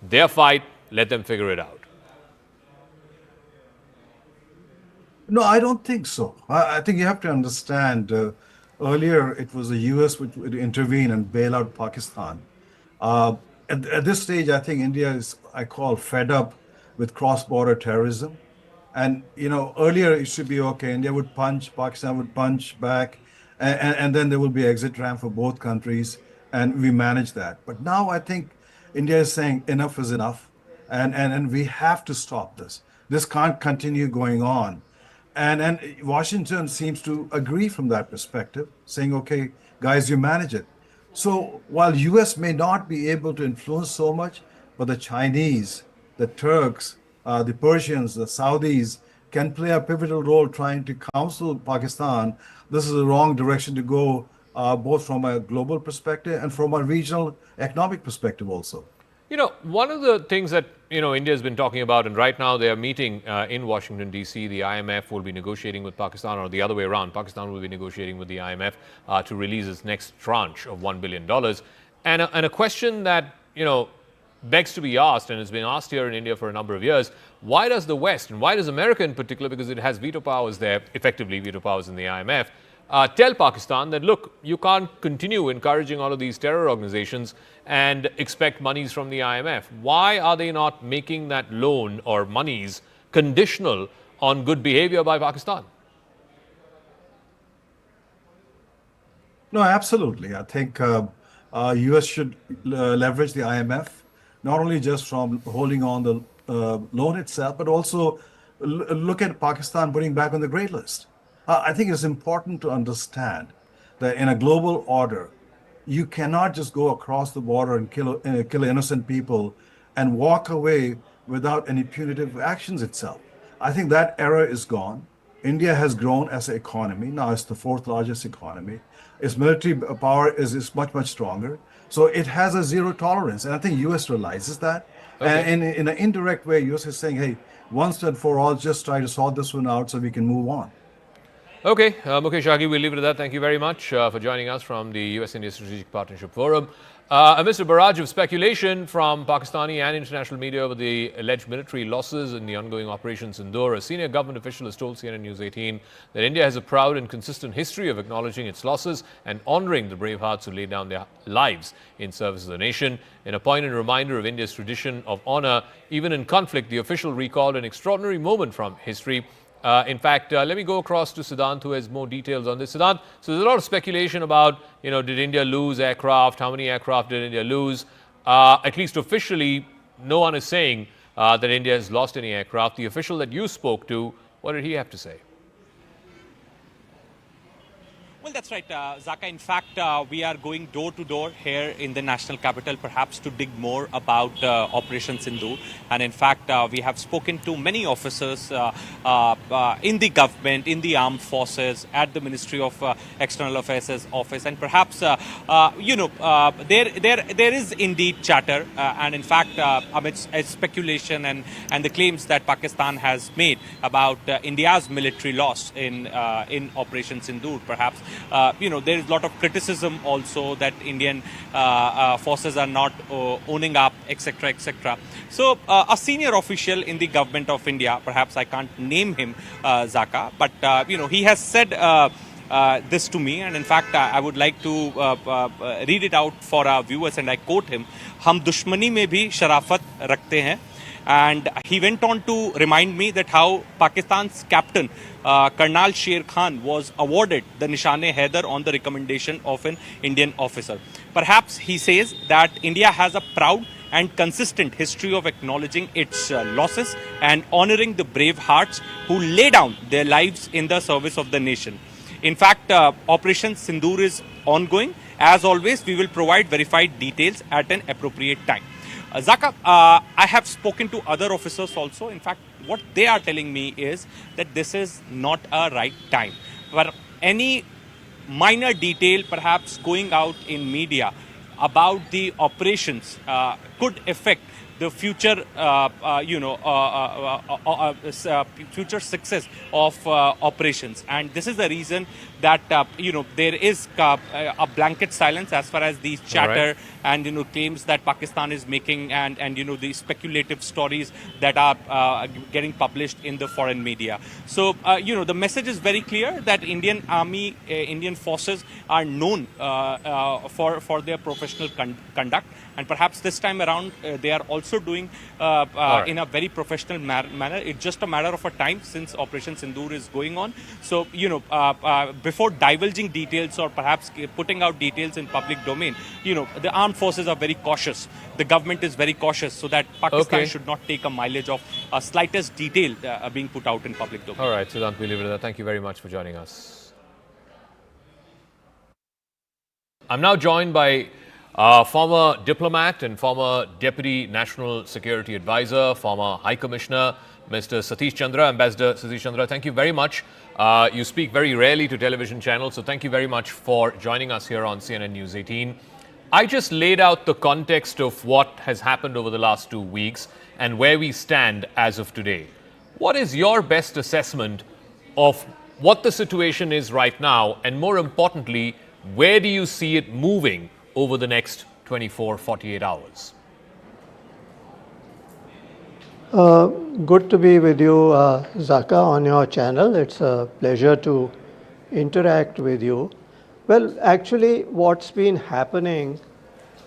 their fight, let them figure it out? No, I don't think so. I think you have to understand. Earlier, it was the U.S. which would intervene and bail out Pakistan. Uh, at this stage, I think India is, I call, fed up with cross-border terrorism. And earlier it should be okay. India would punch, Pakistan would punch back, and then there will be exit ramp for both countries, and we manage that. But now I think India is saying enough is enough, and we have to stop this. This can't continue going on. And Washington seems to agree from that perspective, saying, okay, guys, you manage it. So while US may not be able to influence so much, but the Chinese, the Turks, the Persians, the Saudis can play a pivotal role trying to counsel Pakistan. This is the wrong direction to go, both from a global perspective and from a regional economic perspective also. One of the things that, India has been talking about, and right now they are meeting in Washington, D.C., the IMF will be negotiating with Pakistan, or the other way around, Pakistan will be negotiating with the IMF to release its next tranche of $1 billion. And a question that, begs to be asked, and has been asked here in India for a number of years, why does the West, and why does America in particular, because it has veto powers there, effectively veto powers in the IMF, tell Pakistan that, look, you can't continue encouraging all of these terror organizations and expect monies from the IMF. Why are they not making that loan or monies conditional on good behavior by Pakistan? No, absolutely. I think US should leverage the IMF, not only just from holding on the loan itself, but also look at Pakistan putting back on the grey list. I think it's important to understand that in a global order, you cannot just go across the border and kill innocent people and walk away without any punitive actions itself. I think that era is gone. India has grown as an economy. Now it's the fourth largest economy. Its military power is much, much stronger. So it has a zero tolerance. And I think US realizes that. Okay. And in an indirect way, US is saying, hey, once and for all, just try to sort this one out so we can move on. Okay, Mukesh Aghi, we'll leave it at that. Thank you very much for joining us from the US-India Strategic Partnership Forum. Amidst a barrage of speculation from Pakistani and international media over the alleged military losses in the ongoing Operation Sindoor, a senior government official has told CNN News 18 that India has a proud and consistent history of acknowledging its losses and honouring the brave hearts who laid down their lives in service of the nation. In a poignant reminder of India's tradition of honour, even in conflict, the official recalled an extraordinary moment from history. In fact, let me go across to Siddhant, who has more details on this. Siddhant, so there's a lot of speculation about, did India lose aircraft? How many aircraft did India lose? At least officially, no one is saying that India has lost any aircraft. The official that you spoke to, what did he have to say? Well, that's right, Zaka. In fact, we are going door to door here in the national capital, perhaps to dig more about Operation Sindoor. And in fact, we have spoken to many officers in the government, in the armed forces, at the Ministry of External Affairs office. And perhaps, there is indeed chatter. And in fact, amidst speculation and the claims that Pakistan has made about India's military loss in Operation Sindoor, perhaps. There is a lot of criticism also that Indian forces are not owning up, etc., etc. So a senior official in the government of India, perhaps I can't name him, Zaka, but he has said this to me, and in fact I would like to read it out for our viewers, and I quote him: "हम दुश्मनी में भी शराफत रखते हैं." And he went on to remind me that how Pakistan's captain, Colonel Sher Khan, was awarded the Nishan-e-Haider on the recommendation of an Indian officer. Perhaps he says that India has a proud and consistent history of acknowledging its losses and honoring the brave hearts who lay down their lives in the service of the nation. In fact, Operation Sindoor is ongoing. As always, we will provide verified details at an appropriate time. Zaka, I have spoken to other officers also. In fact, what they are telling me is that this is not a right time. For any minor detail perhaps going out in media about the operations could affect the future, future success of operations. And this is the reason that there is a blanket silence as far as these chatter and claims that Pakistan is making, and the speculative stories that are getting published in the foreign media. So the message is very clear that Indian Army, Indian forces are known for their professional conduct, and perhaps this time around they are also doing in a very professional manner. It's just a matter of a time since Operation Sindoor is going on. So before divulging details or perhaps putting out details in public domain, the armed forces are very cautious. The government is very cautious, so that Pakistan should not take a mileage of slightest detail being put out in public domain. All right, Siddhant, we'll leave it at that. Thank you very much for joining us. I'm now joined by former diplomat and former Deputy National Security Advisor, former High Commissioner, Mr. Satish Chandra. Ambassador Satish Chandra, thank you very much. You speak very rarely to television channels, so thank you very much for joining us here on CNN News 18. I just laid out the context of what has happened over the last 2 weeks and where we stand as of today. What is your best assessment of what the situation is right now, and more importantly, where do you see it moving over the next 24, 48 hours? Good to be with you, Zaka, on your channel. It's a pleasure to interact with you. Well, actually, what's been happening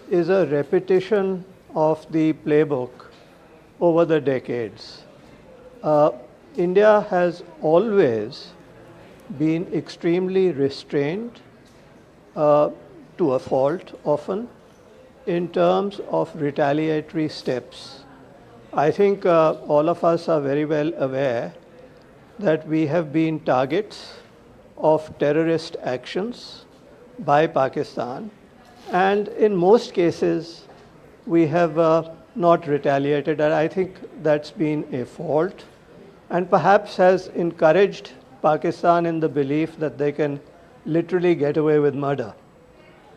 is a repetition of the playbook over the decades. India has always been extremely restrained, to a fault often, in terms of retaliatory steps. I think all of us are very well aware that we have been targets of terrorist actions by Pakistan, and in most cases we have not retaliated, and I think that's been a fault and perhaps has encouraged Pakistan in the belief that they can literally get away with murder.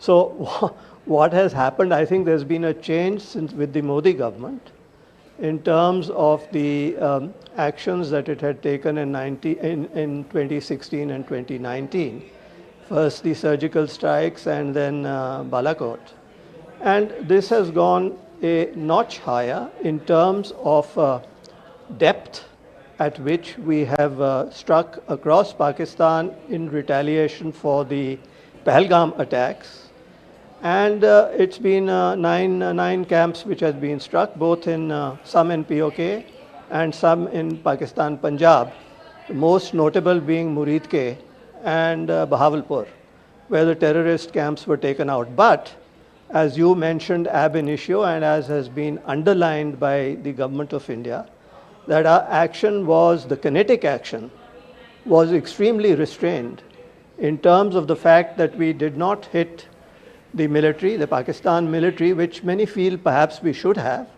So what has happened, I think there's been a change since with the Modi government in terms of the actions that it had taken in 2016 and 2019. First the surgical strikes and then Blackouts. And this has gone a notch higher in terms of depth at which we have struck across Pakistan in retaliation for the Pahalgam attacks. And it's been nine camps which has been struck, both in some in POK and some in Pakistan, Punjab, the most notable being Muridke and Bahawalpur, where the terrorist camps were taken out. But as you mentioned ab initio, and as has been underlined by the government of India, that our action was, the kinetic action, was extremely restrained in terms of the fact that we did not hit the military, the Pakistan military, which many feel perhaps we should have.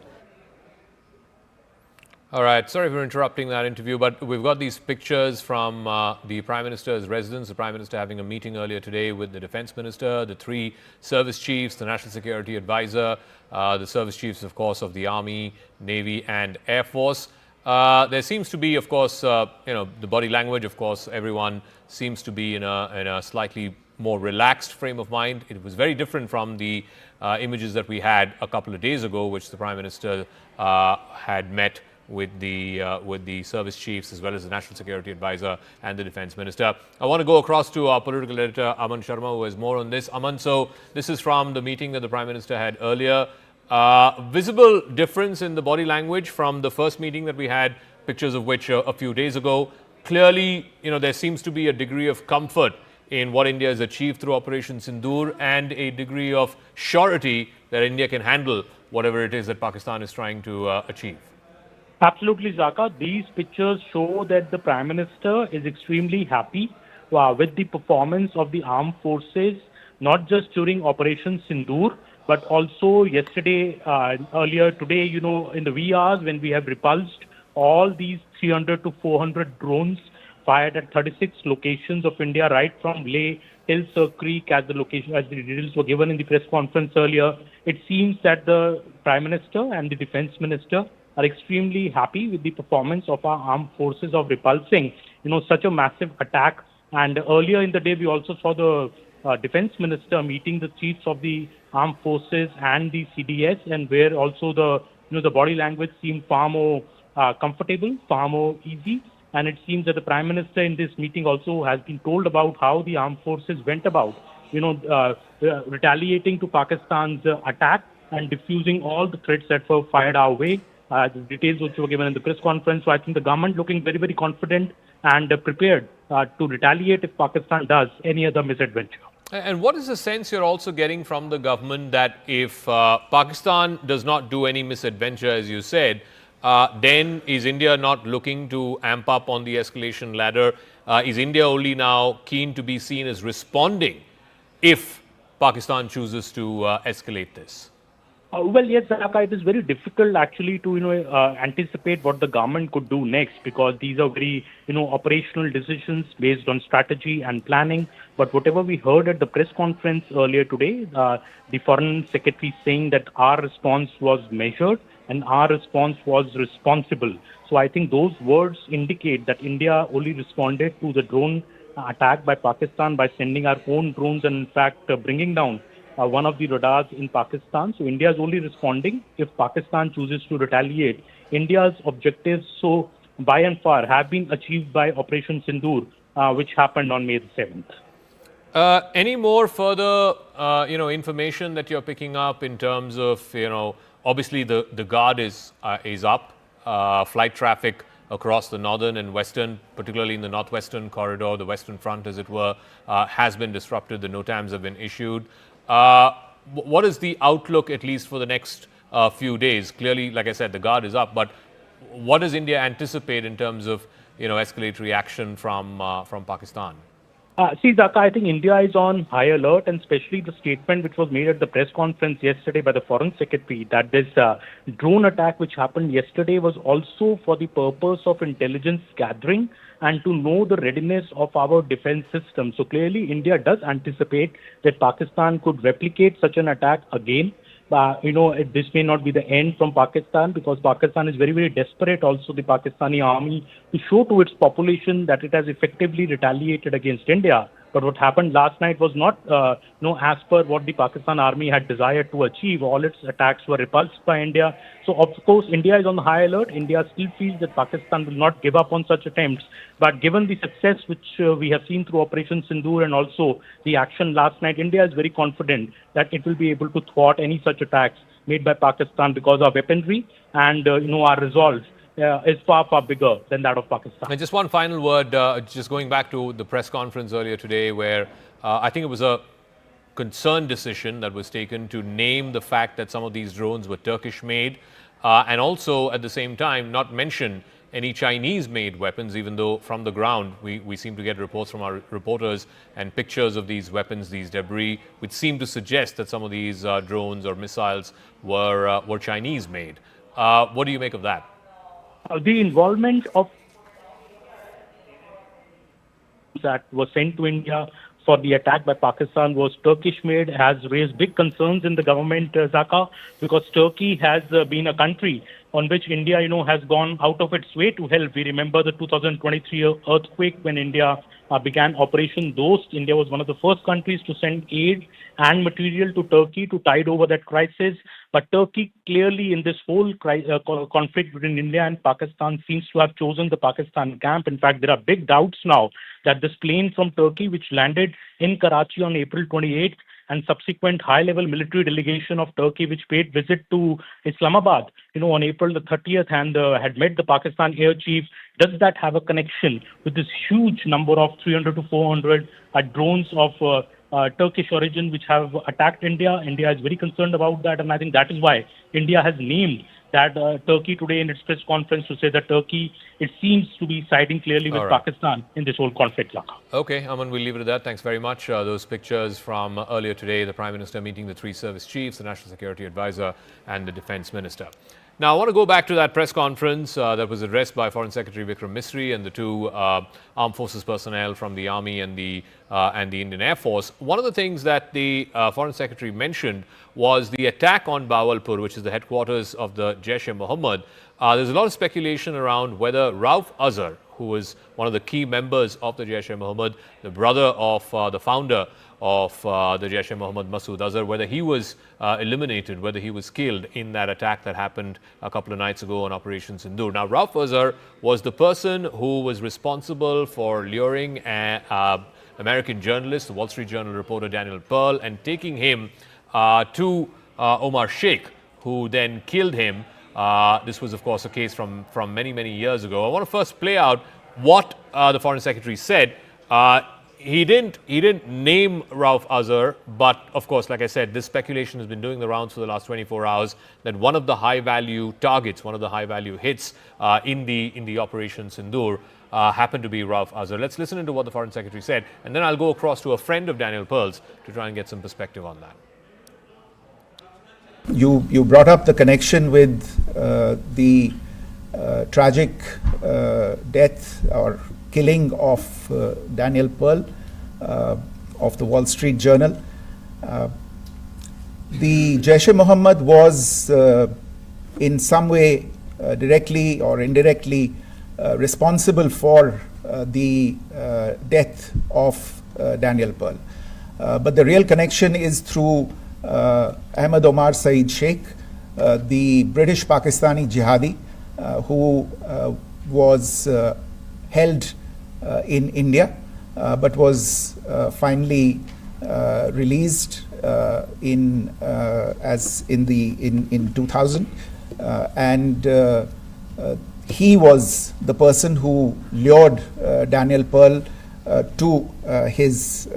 All right, sorry for interrupting that interview, but we've got these pictures from the Prime Minister's residence, the Prime Minister having a meeting earlier today with the Defence Minister, the 3 service chiefs, the National Security Advisor, the service chiefs, of course, of the Army, Navy and Air Force. There seems to be, of course, the body language, of course, everyone seems to be in a slightly more relaxed frame of mind. It was very different from the images that we had a couple of days ago, which the Prime Minister had met with the service chiefs as well as the National Security Advisor and the Defence Minister. I want to go across to our political editor, Aman Sharma, who has more on this. Aman, so this is from the meeting that the Prime Minister had earlier. Visible difference in the body language from the first meeting that we had, pictures of which a few days ago. Clearly, there seems to be a degree of comfort in what India has achieved through Operation Sindoor and a degree of surety that India can handle whatever it is that Pakistan is trying to achieve. Absolutely, Zaka. These pictures show that the Prime Minister is extremely happy with the performance of the armed forces, not just during Operation Sindoor, but also yesterday, earlier today, in the wee hours when we have repulsed all these 300 to 400 drones fired at 36 locations of India, right from Leh till Sir Creek, as the details were given in the press conference earlier. It seems that the Prime Minister and the Defence Minister are extremely happy with the performance of our armed forces of repulsing, such a massive attack And earlier in the day, we also saw the defense minister meeting the chiefs of the armed forces and the CDS, and where also the body language seemed far more comfortable, far more easy. And it seems that the prime minister in this meeting also has been told about how the armed forces went about, retaliating to Pakistan's attack and diffusing all the threats that were fired our way. The details which were given in the press conference. So I think the government looking very, very confident and prepared to retaliate if Pakistan does any other misadventure. And what is the sense you're also getting from the government that if Pakistan does not do any misadventure, as you said, then is India not looking to amp up on the escalation ladder? Is India only now keen to be seen as responding if Pakistan chooses to escalate this? Well, yes, Zaka, it is very difficult actually to anticipate what the government could do next, because these are very operational decisions based on strategy and planning. But whatever we heard at the press conference earlier today, the foreign secretary saying that our response was measured and our response was responsible. So I think those words indicate that India only responded to the drone attack by Pakistan by sending our own drones and in fact bringing down one of the radars in Pakistan. So India is only responding if Pakistan chooses to retaliate. India's objectives, so by and far, have been achieved by Operation Sindoor, which happened on May the 7th. Any more further, information that you're picking up in terms of, obviously the guard is up. Flight traffic across the northern and western, particularly in the northwestern corridor, the western front, as it were, has been disrupted. The NOTAMs have been issued. What is the outlook, at least for the next few days? Clearly, like I said, the guard is up, but what does India anticipate in terms of escalatory action from Pakistan? See, Zaka, I think India is on high alert, and especially the statement which was made at the press conference yesterday by the Foreign Secretary that this drone attack which happened yesterday was also for the purpose of intelligence gathering and to know the readiness of our defense system. So clearly, India does anticipate that Pakistan could replicate such an attack again. This may not be the end from Pakistan, because Pakistan is very, very desperate also, the Pakistani army, to show to its population that it has effectively retaliated against India. But what happened last night was not as per what the Pakistan army had desired to achieve. All its attacks were repulsed by India. So, of course, India is on high alert. India still feels that Pakistan will not give up on such attempts. But given the success which we have seen through Operation Sindoor and also the action last night, India is very confident that it will be able to thwart any such attacks made by Pakistan, because our weaponry and our resolve is far, far bigger than that of Pakistan. And just one final word, just going back to the press conference earlier today, where I think it was a concerned decision that was taken to name the fact that some of these drones were Turkish-made, and also at the same time not mention any Chinese-made weapons, even though from the ground we seem to get reports from our reporters and pictures of these weapons, these debris, which seem to suggest that some of these drones or missiles were Chinese-made. What do you make of that? The involvement of that was sent to India for the attack by Pakistan was Turkish-made has raised big concerns in the government, Zaka, because Turkey has been a country on which India, has gone out of its way to help. We remember the 2023 earthquake when India began Operation Dost. India was one of the first countries to send aid and material to Turkey to tide over that crisis. But Turkey clearly in this whole conflict between India and Pakistan seems to have chosen the Pakistan camp. In fact, there are big doubts now that this plane from Turkey, which landed in Karachi on April 28th, and subsequent high-level military delegation of Turkey, which paid visit to Islamabad, on April the 30th and had met the Pakistan air chief, does that have a connection with this huge number of 300 to 400 drones of Turkish origin which have attacked India? India is very concerned about that, and I think that is why India has named that Turkey today in its press conference to say that Turkey, it seems to be siding clearly with Pakistan in this whole conflict. Okay, Aman, we'll leave it at that. Thanks very much. Those pictures from earlier today, the Prime Minister meeting the three service chiefs, the National Security Advisor and the Defence Minister. Now, I want to go back to that press conference that was addressed by Foreign Secretary Vikram Misri and the two armed forces personnel from the Army and the Indian Air Force. One of the things that the Foreign Secretary mentioned was the attack on Bahawalpur, which is the headquarters of the Jaish-e-Mohammed. There's a lot of speculation around whether Rauf Azhar, who was one of the key members of the Jaish-e-Mohammed, the brother of the founder of the Jaish-e-Mohammed, Masood Azhar, whether he was eliminated, whether he was killed in that attack that happened a couple of nights ago on Operation Sindoor. Now, Rauf Azhar was the person who was responsible for luring American journalist, the Wall Street Journal reporter Daniel Pearl, and taking him to Omar Sheikh, who then killed him. This was, of course, a case from many, many years ago. I want to first play out what the Foreign Secretary said. He didn't name Rauf Azhar, but of course, like I said, this speculation has been doing the rounds for the last 24 hours that one of the high-value targets, one of the high-value hits in the Operation Sindoor happened to be Rauf Azhar. Let's listen into what the Foreign Secretary said, and then I'll go across to a friend of Daniel Pearl's to try and get some perspective on that. You brought up the connection with the tragic death or killing of Daniel Pearl of the Wall Street Journal. The Jaish-e-Mohammed was in some way directly or indirectly responsible for the death of Daniel Pearl. But the real connection is through Ahmed Omar Saeed Sheikh, the British Pakistani jihadi who was held in India, but was finally released in 2000, and he was the person who lured Daniel Pearl to his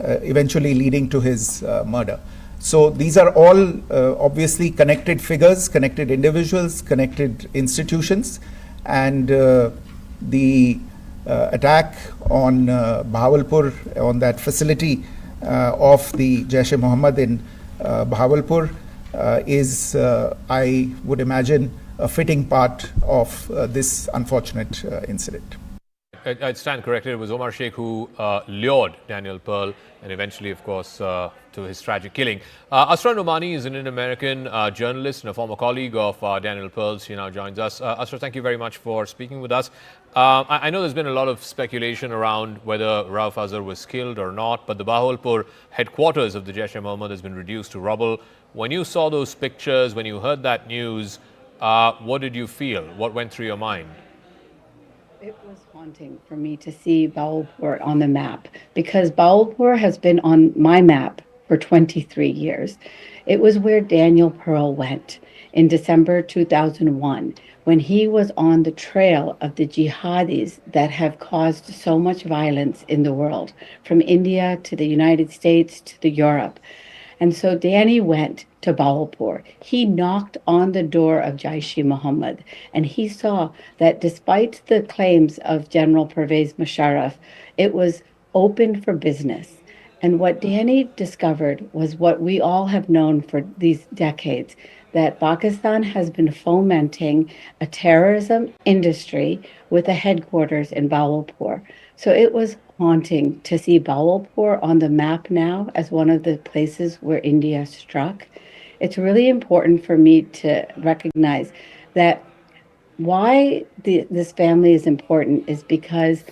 eventually leading to his murder. So these are all obviously connected figures, connected individuals, connected institutions, and the attack on Bahawalpur, on that facility of the Jaish-e-Mohammed in Bahawalpur is, I would imagine, a fitting part of this unfortunate incident. I stand corrected. It was Omar Sheikh who lured Daniel Pearl and eventually, of course, to his tragic killing. Asra Nomani is an Indian-American journalist and a former colleague of Daniel Pearl's. She now joins us. Asra, thank you very much for speaking with us. I know there's been a lot of speculation around whether Rauf Azhar was killed or not, but the Bahawalpur headquarters of the Jaish-e-Mohammed has been reduced to rubble. When you saw those pictures, when you heard that news, what did you feel? What went through your mind? It was haunting for me to see Bahawalpur on the map, because Bahawalpur has been on my map for 23 years. It was where Daniel Pearl went in December 2001, when he was on the trail of the jihadis that have caused so much violence in the world, from India to the United States to the Europe. And so Danny went to Bahawalpur. He knocked on the door of Jaish-e-Mohammed, and he saw that despite the claims of General Pervez Musharraf, it was open for business. And what Danny discovered was what we all have known for these decades, that Pakistan has been fomenting a terrorism industry with a headquarters in Bahawalpur. So it was haunting to see Bahawalpur on the map now as one of the places where India struck. It's really important for me to recognize that why this family is important is because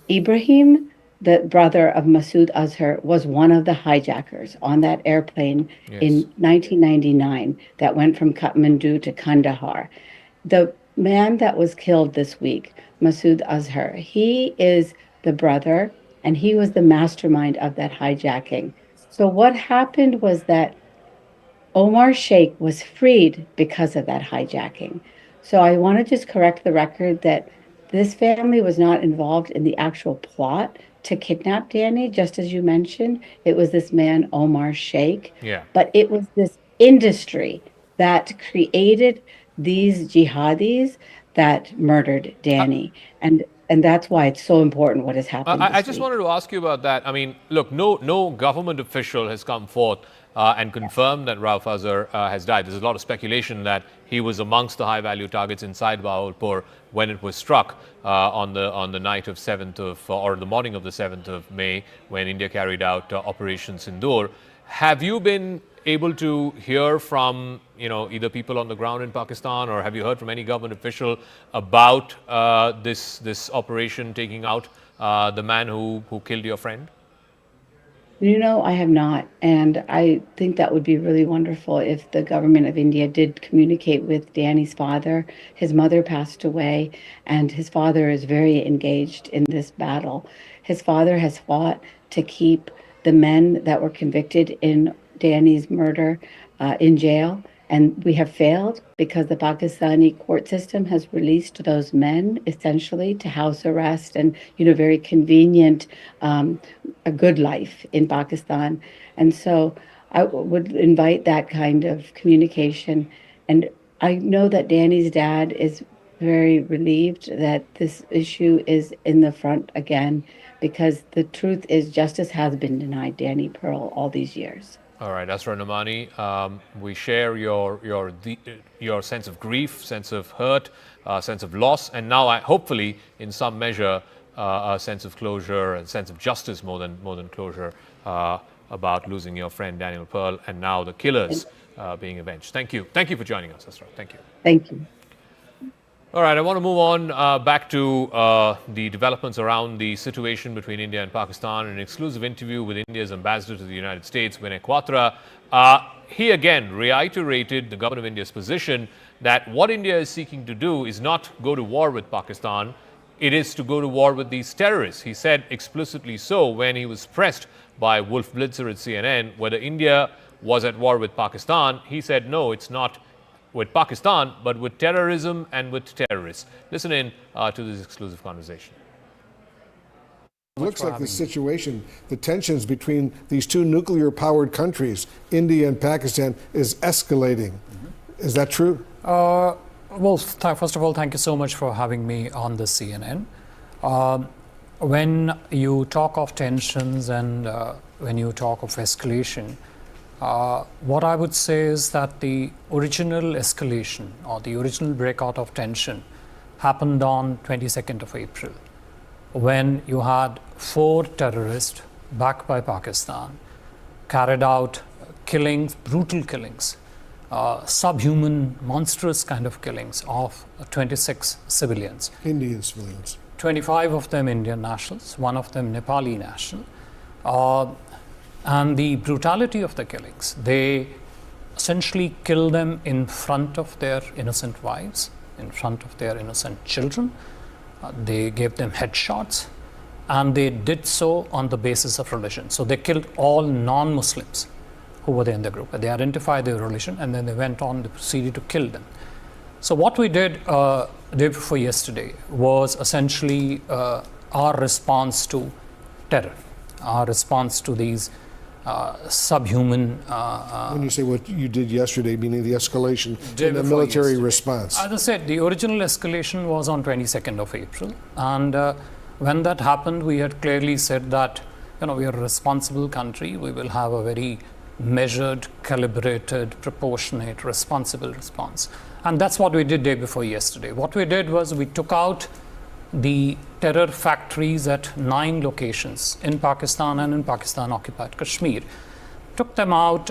Ibrahim, the brother of Masood Azhar, was one of the hijackers on that airplane in 1999 that went from Kathmandu to Kandahar. The man that was killed this week, Masood Azhar, he is the brother, and he was the mastermind of that hijacking. So what happened was that Omar Sheikh was freed because of that hijacking. So I want to just correct the record that this family was not involved in the actual plot to kidnap Danny, just as you mentioned. It was this man, Omar Sheikh. Yeah. But it was this industry that created these jihadis that murdered Danny. And that's why it's so important what has happened. I just wanted to ask you about that. I mean, look, no government official has come forth and confirmed that Rauf Azhar has died. There's a lot of speculation that he was amongst the high-value targets inside Bahawalpur when it was struck on the night of 7th of, or the morning of the 7th of May, when India carried out Operation Sindoor. Have you been able to hear from, either people on the ground in Pakistan, or have you heard from any government official about this operation taking out the man who killed your friend? I have not. And I think that would be really wonderful if the government of India did communicate with Danny's father. His mother passed away, and his father is very engaged in this battle. His father has fought to keep the men that were convicted in Danny's murder in jail. And we have failed because the Pakistani court system has released those men essentially to house arrest and, very convenient, a good life in Pakistan. And so I would invite that kind of communication. And I know that Danny's dad is very relieved that this issue is in the front again, because the truth is justice has been denied Danny Pearl all these years. All right, Asra Namani, we share your sense of grief, sense of hurt, sense of loss, and now hopefully, in some measure, a sense of closure and sense of justice more than closure about losing your friend Daniel Pearl, and now the killers being avenged. Thank you for joining us, Asra. Thank you. Thank you. All right, I want to move on back to the developments around the situation between India and Pakistan. In an exclusive interview with India's ambassador to the United States, Vinay Quatra, he again reiterated the government of India's position that what India is seeking to do is not go to war with Pakistan, it is to go to war with these terrorists. He said explicitly so when he was pressed by Wolf Blitzer at CNN whether India was at war with Pakistan. He said, no, it's not with Pakistan, but with terrorism and with terrorists. Listen in to this exclusive conversation. It looks like the situation, the tensions between these two nuclear-powered countries, India and Pakistan, is escalating. Is that true? Well, first of all, thank you so much for having me on the CNN. When you talk of tensions and when you talk of escalation, what I would say is that the original escalation or the original breakout of tension happened on 22nd of April, when you had 4 terrorists backed by Pakistan carried out killings, brutal killings, subhuman, monstrous kind of killings of 26 civilians. Indian civilians. 25 of them Indian nationals, 1 of them Nepali national. And the brutality of the killings, they essentially killed them in front of their innocent wives, in front of their innocent children. They gave them headshots, and they did so on the basis of religion. So they killed all non-Muslims who were there in the group. They identified their religion, and then they went on to proceed to kill them. So what we did day before yesterday was essentially our response to terror, our response to these subhuman. When you say what you did yesterday, meaning the escalation in the military yesterday. response. As I said, the original escalation was on 22nd of April. And when that happened, we had clearly said that, we are a responsible country. We will have a very measured, calibrated, proportionate, responsible response. And that's what we did day before yesterday. What we did was we took out the terror factories at 9 locations in Pakistan and in Pakistan-occupied Kashmir. Took them out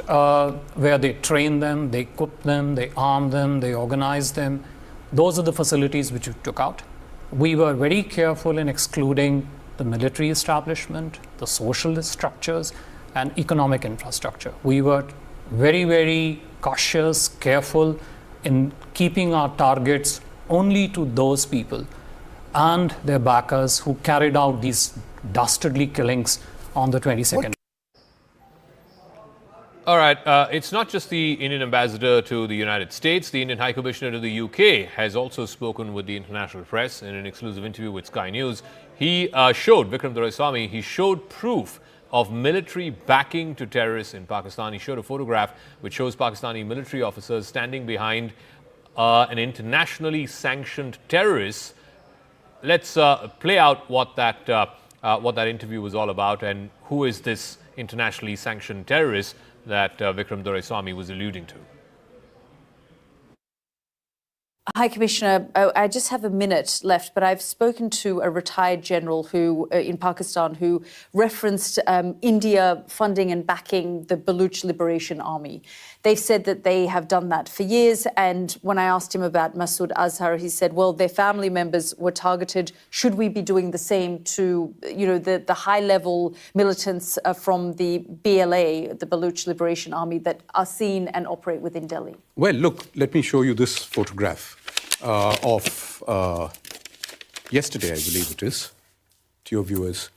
where they trained them, they equipped them, they armed them, they organized them. Those are the facilities which we took out. We were very careful in excluding the military establishment, the social structures, and economic infrastructure. We were very, very cautious, careful in keeping our targets only to those people and their backers who carried out these dastardly killings on the 22nd. All right, it's not just the Indian ambassador to the United States. The Indian High Commissioner to the UK has also spoken with the international press in an exclusive interview with Sky News. He showed, Vikram Doraiswamy, he showed proof of military backing to terrorists in Pakistan. He showed a photograph which shows Pakistani military officers standing behind an internationally sanctioned terrorist. Let's play out what that interview was all about and who is this internationally sanctioned terrorist that Vikram Doraiswamy was alluding to. Hi, Commissioner. I just have a minute left, but I've spoken to a retired general who, in Pakistan, who referenced India funding and backing the Baluch Liberation Army. They've said that they have done that for years. And when I asked him about Masood Azhar, he said, well, their family members were targeted. Should we be doing the same to, the high-level militants from the BLA, the Baluch Liberation Army, that are seen and operate within Delhi? Well, look, let me show you this photograph of yesterday, I believe it is, to your viewers.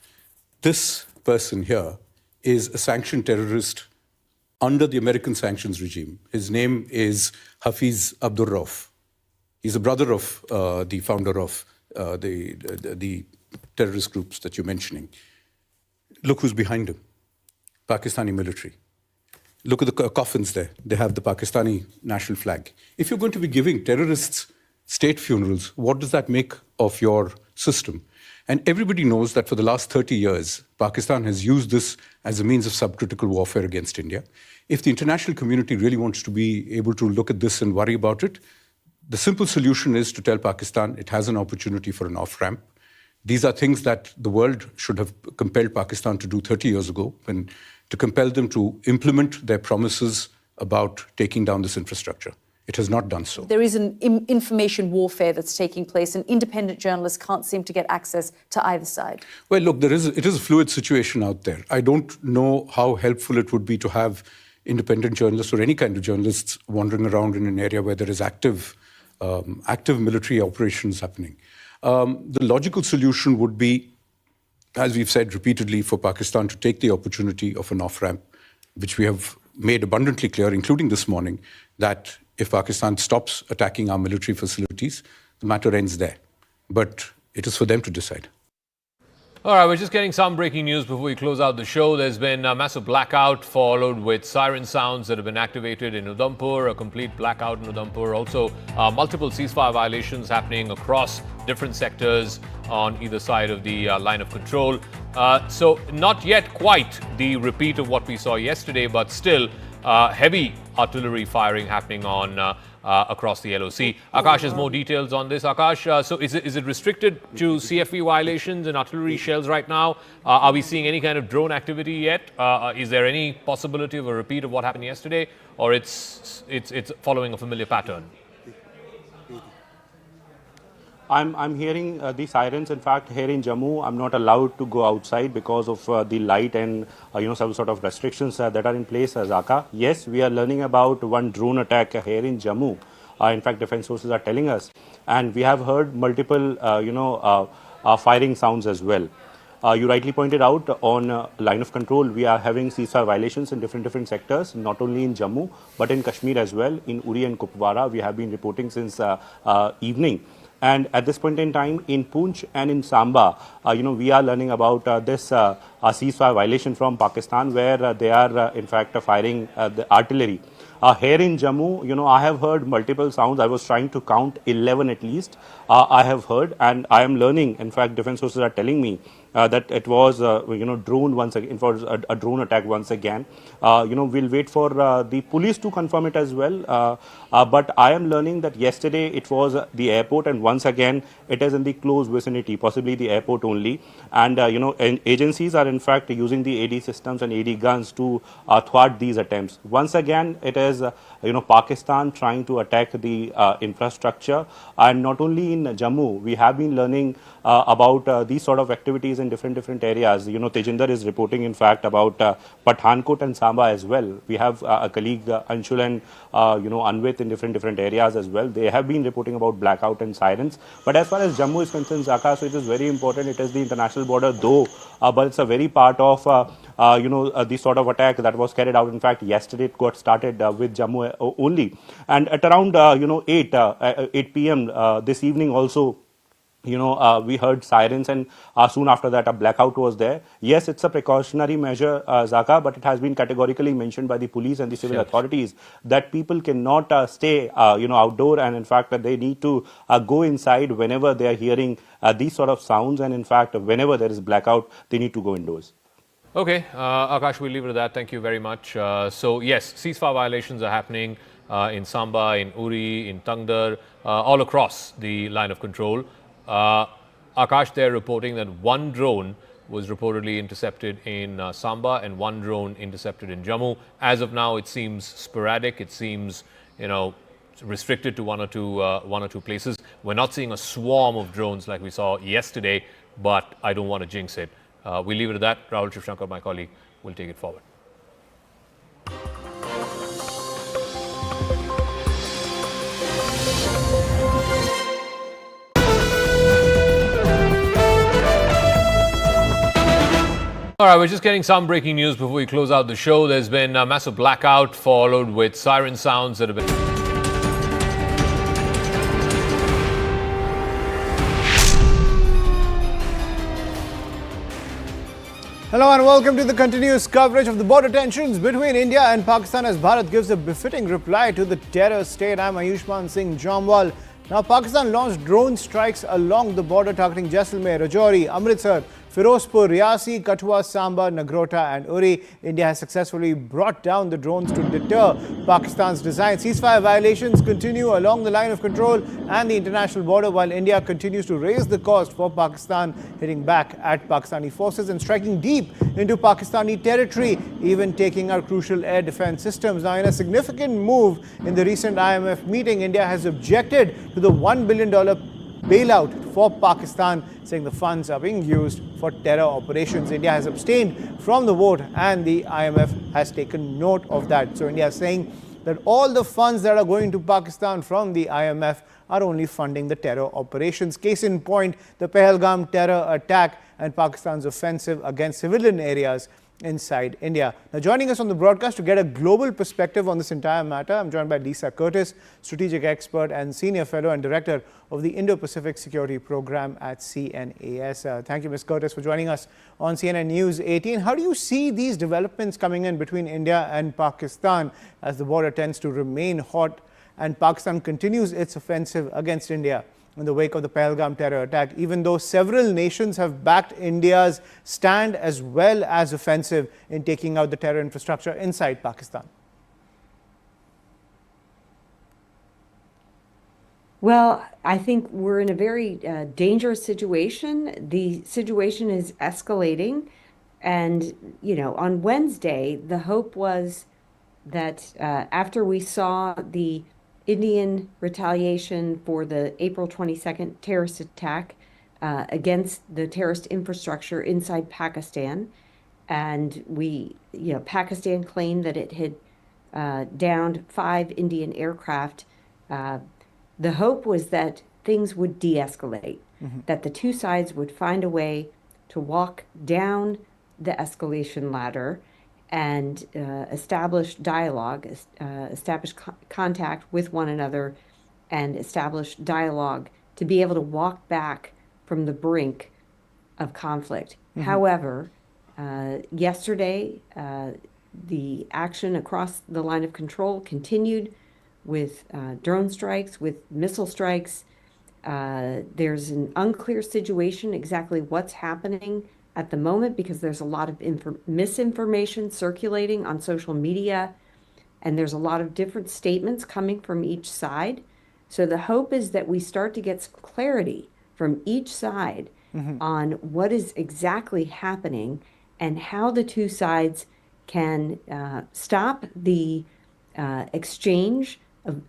This person here is a sanctioned terrorist under the American sanctions regime. His name is Hafiz Abdur Rauf. He's a brother of the founder of the terrorist groups that you're mentioning. Look who's behind him, Pakistani military. Look at the coffins there. They have the Pakistani national flag. If you're going to be giving terrorists state funerals, what does that make of your system? And everybody knows that for the last 30 years, Pakistan has used this as a means of subcritical warfare against India. If the international community really wants to be able to look at this and worry about it, the simple solution is to tell Pakistan it has an opportunity for an off-ramp. These are things that the world should have compelled Pakistan to do 30 years ago, and to compel them to implement their promises about taking down this infrastructure. It has not done so. There is an information warfare that's taking place, and independent journalists can't seem to get access to either side. Well, look, it is a fluid situation out there. I don't know how helpful it would be to have independent journalists or any kind of journalists wandering around in an area where there is active military operations happening. The logical solution would be, as we've said repeatedly, for Pakistan to take the opportunity of an off-ramp, which we have made abundantly clear, including this morning, that if Pakistan stops attacking our military facilities, the matter ends there. But it is for them to decide. All right, we're just getting some breaking news before we close out the show. There's been a massive blackout followed with siren sounds that have been activated in Udhampur, a complete blackout in Udhampur. Also, multiple ceasefire violations happening across different sectors on either side of the line of control. So not yet quite the repeat of what we saw yesterday, but still heavy artillery firing happening on across the LOC. Akash has more details on this. Akash, so is it restricted to CFE violations and artillery shells right now? Are we seeing any kind of drone activity yet? Is there any possibility of a repeat of what happened yesterday, or it's following a familiar pattern? I'm hearing the sirens. In fact, here in Jammu, I'm not allowed to go outside because of the light and some sort of restrictions that are in place. Zaka, yes, we are learning about one drone attack here in Jammu. In fact, defense sources are telling us, and we have heard multiple firing sounds as well. You rightly pointed out on line of control, we are having ceasefire violations in different sectors, not only in Jammu but in Kashmir as well. In Uri and Kupwara, we have been reporting since evening. And at this point in time, in Poonch and in Samba, we are learning about this ceasefire violation from Pakistan, where they are in fact firing the artillery. Here in Jammu, I have heard multiple sounds. I was trying to count 11 at least. I have heard, and I am learning. In fact, defense sources are telling me that it was, drone once again, for a drone attack once again. We'll wait for the police to confirm it as well. But I am learning that yesterday it was the airport, and once again it is in the close vicinity, possibly the airport only. And agencies are in fact using the AD systems and AD guns to thwart these attempts. Once again, it is Pakistan trying to attack the infrastructure, and not only in Jammu. We have been learning about these sort of activities in different areas. Tejinder is reporting in fact about Pathankot and Samba as well. We have a colleague Anshul and Anvit in different areas as well. They have been reporting about blackout and sirens. But as far as Jammu is concerned, Zaka, so it is very important. It is the international border though, but it's a very part of the sort of attack that was carried out. In fact, yesterday it got started with Jammu only, and at around 8 p.m. This evening also, we heard sirens, and soon after that a blackout was there. Yes, it's a precautionary measure, Zaka, but it has been categorically mentioned by the police and the civil authorities that people cannot stay outdoor, and in fact that they need to go inside whenever they are hearing these sort of sounds, and in fact whenever there is blackout they need to go indoors. Okay, Akash, we'll leave it at that. Thank you very much. So yes, ceasefire violations are happening in Samba, in Uri, in Tangdar, all across the line of control. Akash there reporting that one drone was reportedly intercepted in Samba and one drone intercepted in Jammu. As of now, it seems sporadic. It seems, restricted to one or two places. We're not seeing a swarm of drones like we saw yesterday, but I don't want to jinx it. We'll leave it at that. Rahul Shivshankar, my colleague, will take it forward. All right, we're just getting some breaking news before we close out the show. There's been a massive blackout followed with siren sounds that have been... Hello and welcome to the continuous coverage of the border tensions between India and Pakistan as Bharat gives a befitting reply to the terror state. I'm Ayushman Singh Jamwal. Now, Pakistan launched drone strikes along the border targeting Jaisalmer, Rajouri, Amritsar, Firozpur, Riyasi, Kathua, Samba, Nagrota and Uri. India has successfully brought down the drones to deter Pakistan's design. Ceasefire violations continue along the line of control and the international border while India continues to raise the cost for Pakistan, hitting back at Pakistani forces and striking deep into Pakistani territory, even taking our crucial air defense systems. Now, in a significant move in the recent IMF meeting, India has objected to the $1 billion bailout for Pakistan, saying the funds are being used for terror operations. India has abstained from the vote and the IMF has taken note of that. So India is saying that all the funds that are going to Pakistan from the IMF are only funding the terror operations. Case in point, the Pahalgam terror attack and Pakistan's offensive against civilian areas inside India. Now, joining us on the broadcast to get a global perspective on this entire matter, I'm joined by Lisa Curtis, strategic expert and senior fellow and director of the Indo-Pacific Security Program at CNAS. Thank you, Ms. Curtis, for joining us on CNN News 18. How do you see these developments coming in between India and Pakistan as the border tends to remain hot and Pakistan continues its offensive against India in the wake of the Pahalgam terror attack, even though several nations have backed India's stand as well as offensive in taking out the terror infrastructure inside Pakistan? Well, I think we're in a very dangerous situation. The situation is escalating. And, on Wednesday, the hope was that after we saw the Indian retaliation for the April 22nd terrorist attack against the terrorist infrastructure inside Pakistan. And Pakistan claimed that it had downed 5 Indian aircraft. The hope was that things would de-escalate, that the two sides would find a way to walk down the escalation ladder and establish dialogue, establish contact with one another, and establish dialogue to be able to walk back from the brink of conflict. However, yesterday, the action across the line of control continued with drone strikes, with missile strikes. There's an unclear situation exactly what's happening at the moment because there's a lot of misinformation circulating on social media, and there's a lot of different statements coming from each side. So the hope is that we start to get some clarity from each side on what is exactly happening and how the two sides can stop the exchange of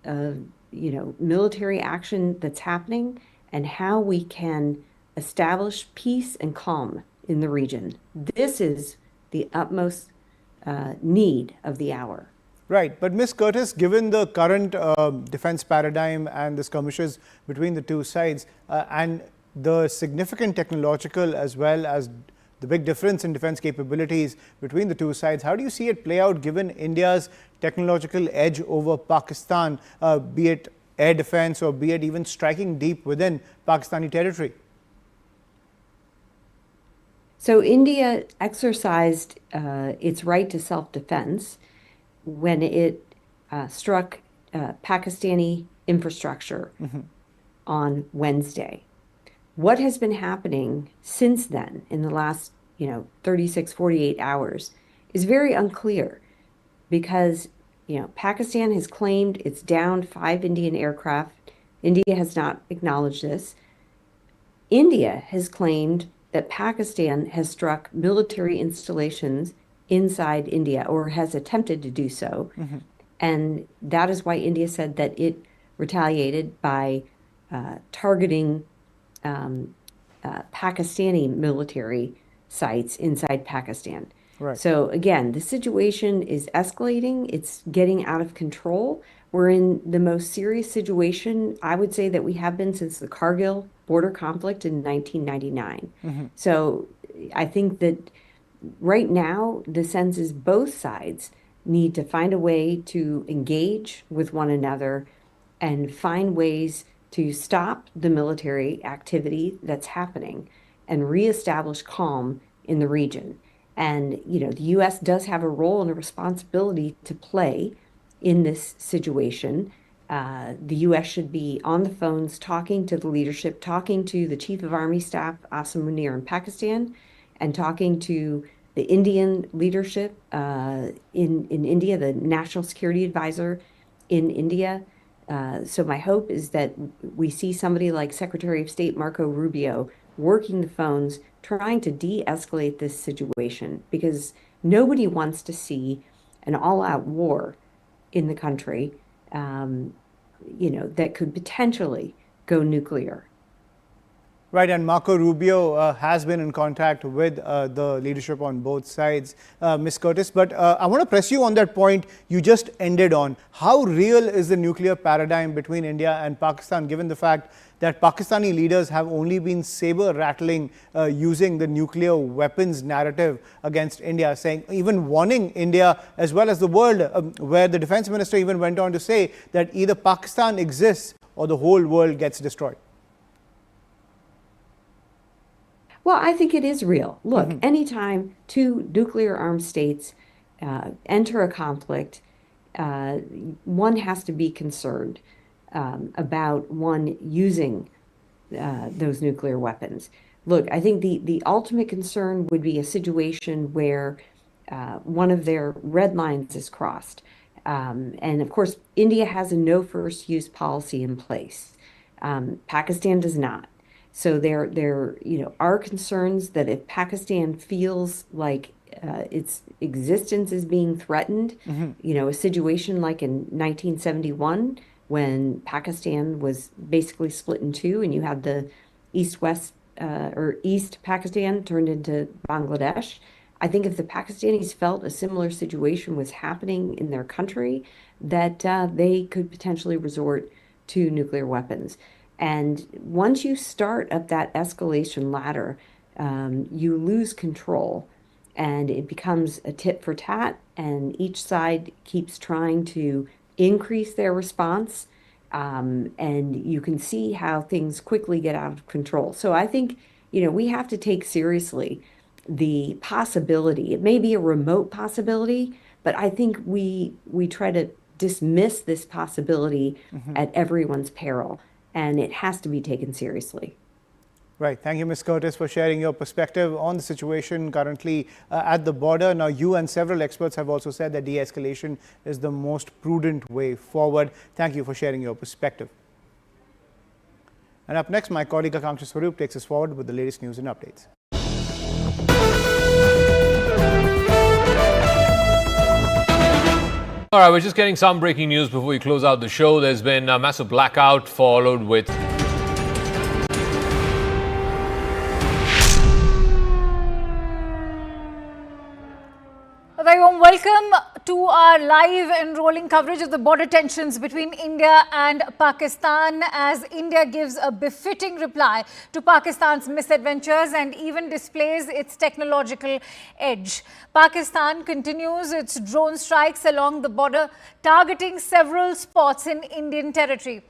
military action that's happening, and how we can establish peace and calm in the region. This is the utmost need of the hour. Right. But Ms. Curtis, given the current defense paradigm and the skirmishes between the two sides and the significant technological as well as the big difference in defense capabilities between the two sides, how do you see it play out given India's technological edge over Pakistan, be it air defense or be it even striking deep within Pakistani territory? So India exercised its right to self-defense when it struck Pakistani infrastructure on Wednesday. What has been happening since then in the last 36, 48 hours is very unclear, because Pakistan has claimed it's downed 5 Indian aircraft. India has not acknowledged this. India has claimed that Pakistan has struck military installations inside India or has attempted to do so. And that is why India said that it retaliated by targeting Pakistani military sites inside Pakistan. Right. So again, the situation is escalating. It's getting out of control. We're in the most serious situation, I would say, that we have been since the Kargil border conflict in 1999. So I think that right now, the sense is both sides need to find a way to engage with one another and find ways to stop the military activity that's happening and reestablish calm in the region. And, the U.S. does have a role and a responsibility to play in this situation. The U.S. should be on the phones talking to the leadership, talking to the Chief of Army Staff, Asim Munir in Pakistan, and talking to the Indian leadership in India, the National Security Advisor in India. So my hope is that we see somebody like Secretary of State Marco Rubio working the phones, trying to de-escalate this situation, because nobody wants to see an all-out war in the country, that could potentially go nuclear. Right, and Marco Rubio has been in contact with the leadership on both sides, Ms. Curtis. But I want to press you on that point you just ended on. How real is the nuclear paradigm between India and Pakistan, given the fact that Pakistani leaders have only been saber-rattling using the nuclear weapons narrative against India, saying, even warning India as well as the world, where the defense minister even went on to say that either Pakistan exists or the whole world gets destroyed? Well, I think it is real. Look, anytime two nuclear-armed states enter a conflict, one has to be concerned about one using those nuclear weapons. Look, I think the ultimate concern would be a situation where one of their red lines is crossed. And of course, India has a no first use policy in place. Pakistan does not. So there are concerns that if Pakistan feels like its existence is being threatened, a situation like in 1971, when Pakistan was basically split in two and you had the East-West or East Pakistan turned into Bangladesh. I think if the Pakistanis felt a similar situation was happening in their country, that they could potentially resort to nuclear weapons. And once you start up that escalation ladder, you lose control and it becomes a tit for tat, and each side keeps trying to increase their response. And you can see how things quickly get out of control. So I think, we have to take seriously the possibility. It may be a remote possibility, but I think we try to dismiss this possibility at everyone's peril. And it has to be taken seriously. Right. Thank you, Ms. Curtis, for sharing your perspective on the situation currently at the border. Now, you and several experts have also said that de-escalation is the most prudent way forward. Thank you for sharing your perspective. And up next, my colleague Akanksha Swaroop takes us forward with the latest news and updates. All right, we're just getting some breaking news before we close out the show. There's been a massive blackout followed with A very warm welcome to our live and rolling coverage of the border tensions between India and Pakistan, as India gives a befitting reply to Pakistan's misadventures and even displays its technological edge. Pakistan continues its drone strikes along the border, targeting several spots in Indian territory.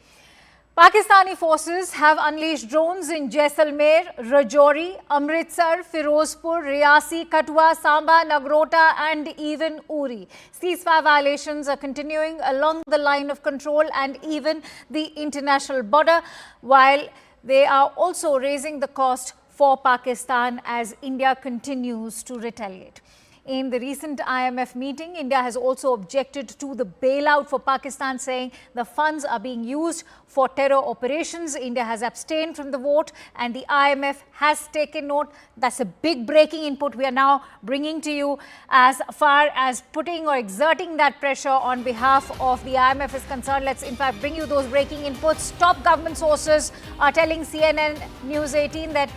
Pakistani forces have unleashed drones in Jaisalmer, Rajouri, Amritsar, Firozpur, Riyasi, Kathua, Samba, Nagrota and even Uri. Ceasefire violations are continuing along the line of control and even the international border, while they are also raising the cost for Pakistan as India continues to retaliate. in the recent IMF meeting. India has also objected to the bailout for Pakistan, saying the funds are being used for terror operations. India has abstained from the vote and the IMF has taken note. That's a big breaking input we are now bringing to you as far as putting or exerting that pressure on behalf of the IMF is concerned. Let's in fact bring you those breaking inputs. Top government sources are telling CNN News 18 that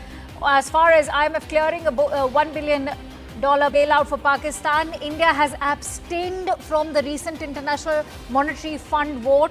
as far as IMF clearing a $1 billion bailout for Pakistan, India has abstained from the recent International Monetary Fund vote.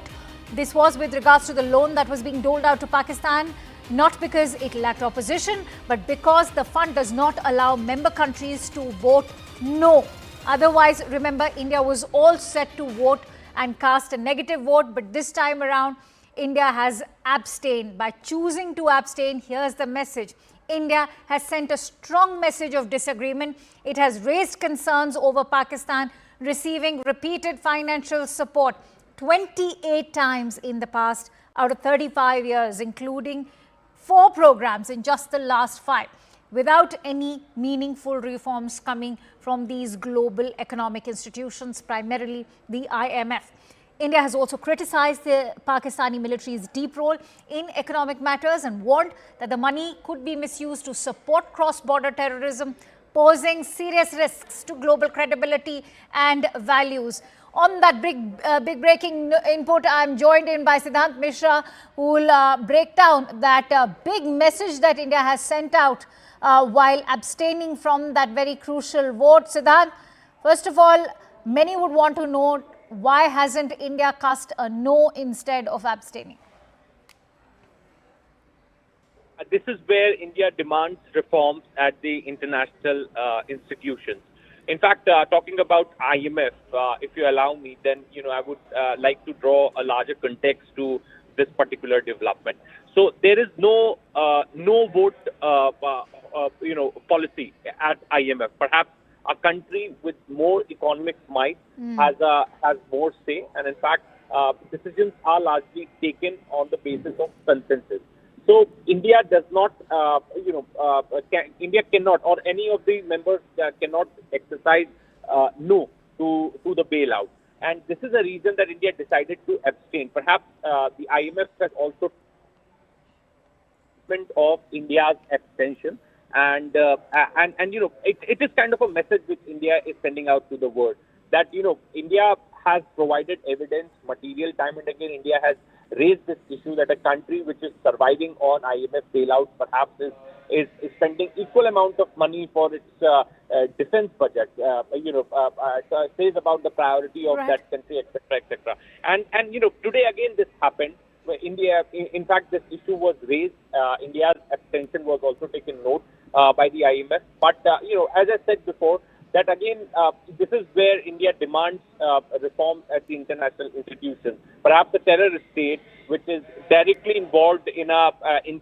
This was with regards to the loan that was being doled out to Pakistan, not because it lacked opposition, but because the fund does not allow member countries to vote no. Otherwise, remember, India was all set to vote and cast a negative vote, but this time around, India has abstained. By choosing to abstain, here's the message. India has sent a strong message of disagreement. It has raised concerns over Pakistan receiving repeated financial support 28 times in the past out of 35 years, including 4 programs in just the last 5, without any meaningful reforms coming from these global economic institutions, primarily the IMF. India has also criticized the Pakistani military's deep role in economic matters and warned that the money could be misused to support cross-border terrorism, posing serious risks to global credibility and values. On that big breaking input, I'm joined in by Siddhant Mishra, who will break down that big message that India has sent out while abstaining from that very crucial vote. Siddhant, first of all, many would want to know, why hasn't India cast a no instead of abstaining? This is where India demands reforms at the international institutions. In fact, talking about IMF, if you allow me, then I would like to draw a larger context to this particular development. So there is no vote policy at IMF. Perhaps a country with more economic might has more say, and in fact, decisions are largely taken on the basis of consensus. So India does not, India cannot, or any of the members cannot exercise no to the bailout, and this is a reason that India decided to abstain. Perhaps the IMF has also of India's abstention. And it is kind of a message which India is sending out to the world that, India has provided evidence, material, time and again. India has raised this issue that a country which is surviving on IMF bailout perhaps is spending equal amount of money for its defense budget, says about the priority of that country, etc., etc. And today again this happened. India, in fact, this issue was raised. India's abstention was also taken note by the IMF. But, as I said before, that again, this is where India demands reforms at the international institutions. Perhaps the terrorist state, which is directly involved in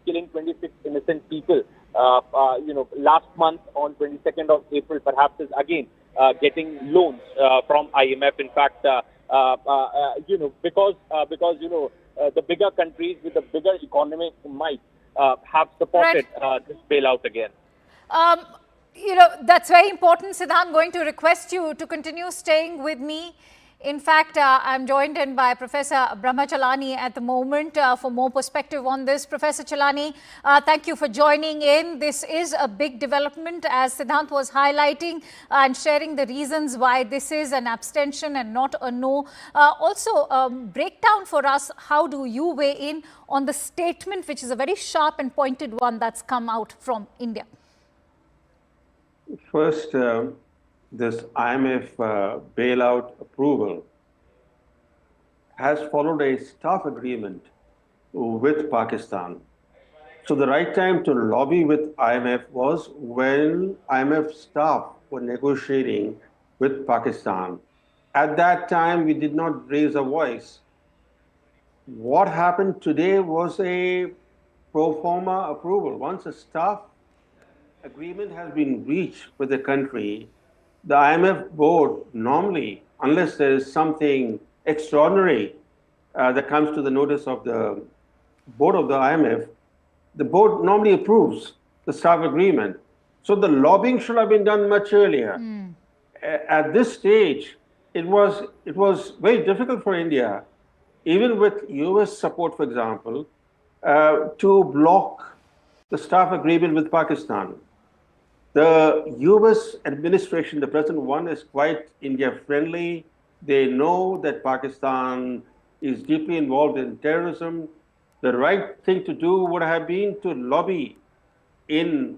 killing 26 innocent people, last month on 22nd of April, perhaps is again getting loans from IMF. In fact, because the bigger countries with the bigger economic might have supported this bailout again. That's very important, Siddhant. I'm going to request you to continue staying with me. In fact, I'm joined in by Professor Brahma Chalani at the moment for more perspective on this. Professor Chalani, thank you for joining in. This is a big development, as Siddhant was highlighting and sharing the reasons why this is an abstention and not a no. Also, break down for us, how do you weigh in on the statement, which is a very sharp and pointed one that's come out from India? First, this IMF bailout approval has followed a staff agreement with Pakistan. So the right time to lobby with IMF was when IMF staff were negotiating with Pakistan. At that time, we did not raise a voice. What happened today was a pro forma approval. Once a staff agreement has been reached with the country, the IMF board normally, unless there is something extraordinary that comes to the notice of the board of the IMF, the board normally approves the staff agreement. So the lobbying should have been done much earlier. at this stage, it was very difficult for India, even with US support, for example, to block the staff agreement with Pakistan. The US administration, the present one, is quite India friendly. They know that Pakistan is deeply involved in terrorism. The right thing to do would have been to lobby in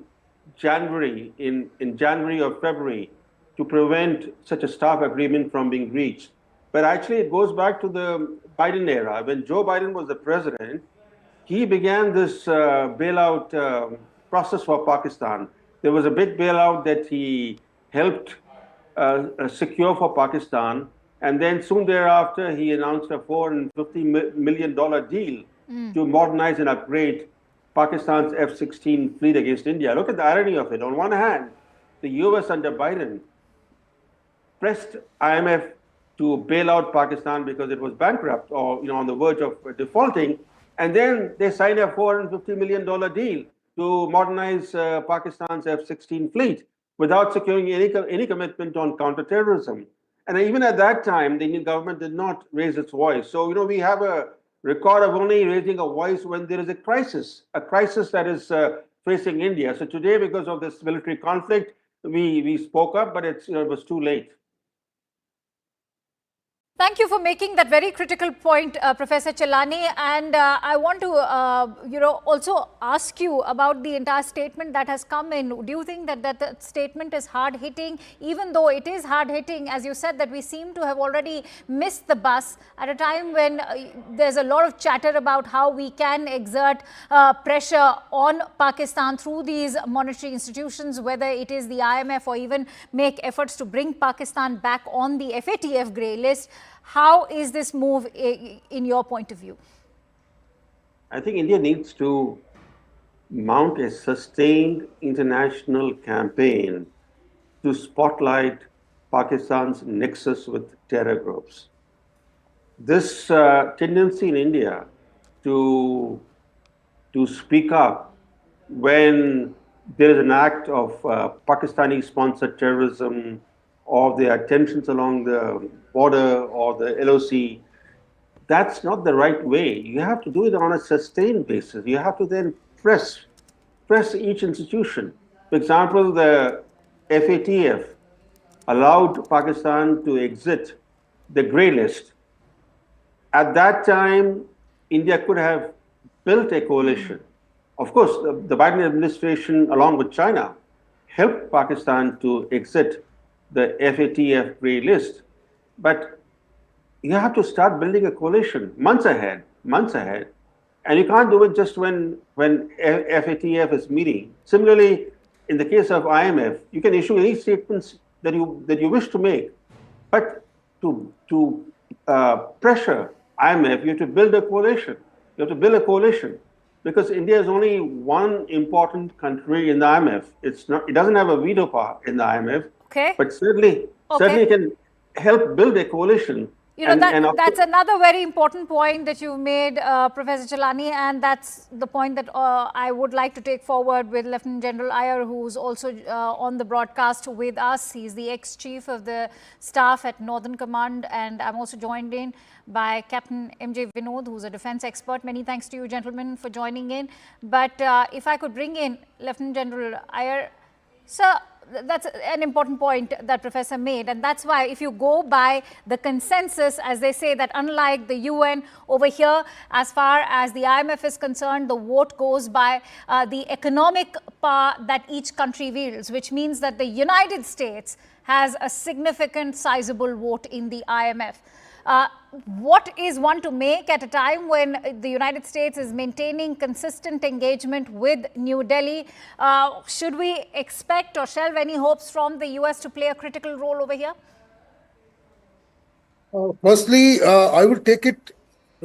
January, in January or February, to prevent such a staff agreement from being reached. But actually, it goes back to the Biden era. When Joe Biden was the president, he began this bailout process for Pakistan. There was a big bailout that he helped secure for Pakistan. And then soon thereafter, he announced a $450 million deal to modernize and upgrade Pakistan's F-16 fleet against India. Look at the irony of it. On one hand, the US under Biden pressed IMF to bail out Pakistan because it was bankrupt or on the verge of defaulting. And then they signed a $450 million deal to modernize Pakistan's F-16 fleet without securing any commitment on counterterrorism. And even at that time, the Indian government did not raise its voice. So, we have a record of only raising a voice when there is a crisis that is facing India. So today, because of this military conflict, we spoke up, but it was too late. Thank you for making that very critical point, Professor Chelani. And I want to, also ask you about the entire statement that has come in. Do you think that statement is hard-hitting? Even though it is hard-hitting, as you said, that we seem to have already missed the bus at a time when there's a lot of chatter about how we can exert pressure on Pakistan through these monetary institutions, whether it is the IMF or even make efforts to bring Pakistan back on the FATF grey list. How is this move in your point of view? I think India needs to mount a sustained international campaign to spotlight Pakistan's nexus with terror groups. This tendency in India to speak up when there is an act of Pakistani-sponsored terrorism or there are tensions along the border or the LOC, that's not the right way. You have to do it on a sustained basis. You have to then press each institution. For example, the FATF allowed Pakistan to exit the grey list. At that time, India could have built a coalition. Of course, the Biden administration, along with China, helped Pakistan to exit the FATF grey list. But you have to start building a coalition months ahead. And you can't do it just when FATF is meeting. Similarly, in the case of IMF, you can issue any statements that you wish to make. But to pressure IMF, you have to build a coalition. Because India is only one important country in the IMF. It doesn't have a veto power in the IMF. Okay. But certainly can help build a coalition. That's another very important point that you made, Professor Chelani, and that's the point that I would like to take forward with Lieutenant General Iyer, who's also on the broadcast with us. He's the ex-chief of the staff at Northern Command, and I'm also joined in by Captain M.J. Vinod, who's a defense expert. Many thanks to you, gentlemen, for joining in. But if I could bring in Lieutenant General Iyer, sir, that's an important point that Professor made, and that's why if you go by the consensus, as they say, that unlike the UN over here, as far as the IMF is concerned, the vote goes by the economic power that each country wields, which means that the United States has a significant sizable vote in the IMF. What is one to make at a time when the United States is maintaining consistent engagement with New Delhi? Should we expect or shelve any hopes from the US to play a critical role over here? Firstly, I will take it,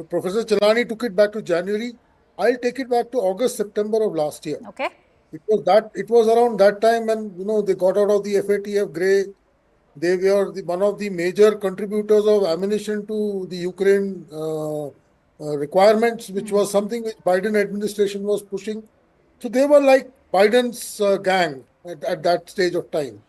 Professor Chelani took it back to January. I'll take it back to August, September of last year. Okay. It was around that time when, they got out of the FATF grey. They were one of the major contributors of ammunition to the Ukraine requirements, which was something which Biden administration was pushing. So they were like Biden's gang at that stage of time.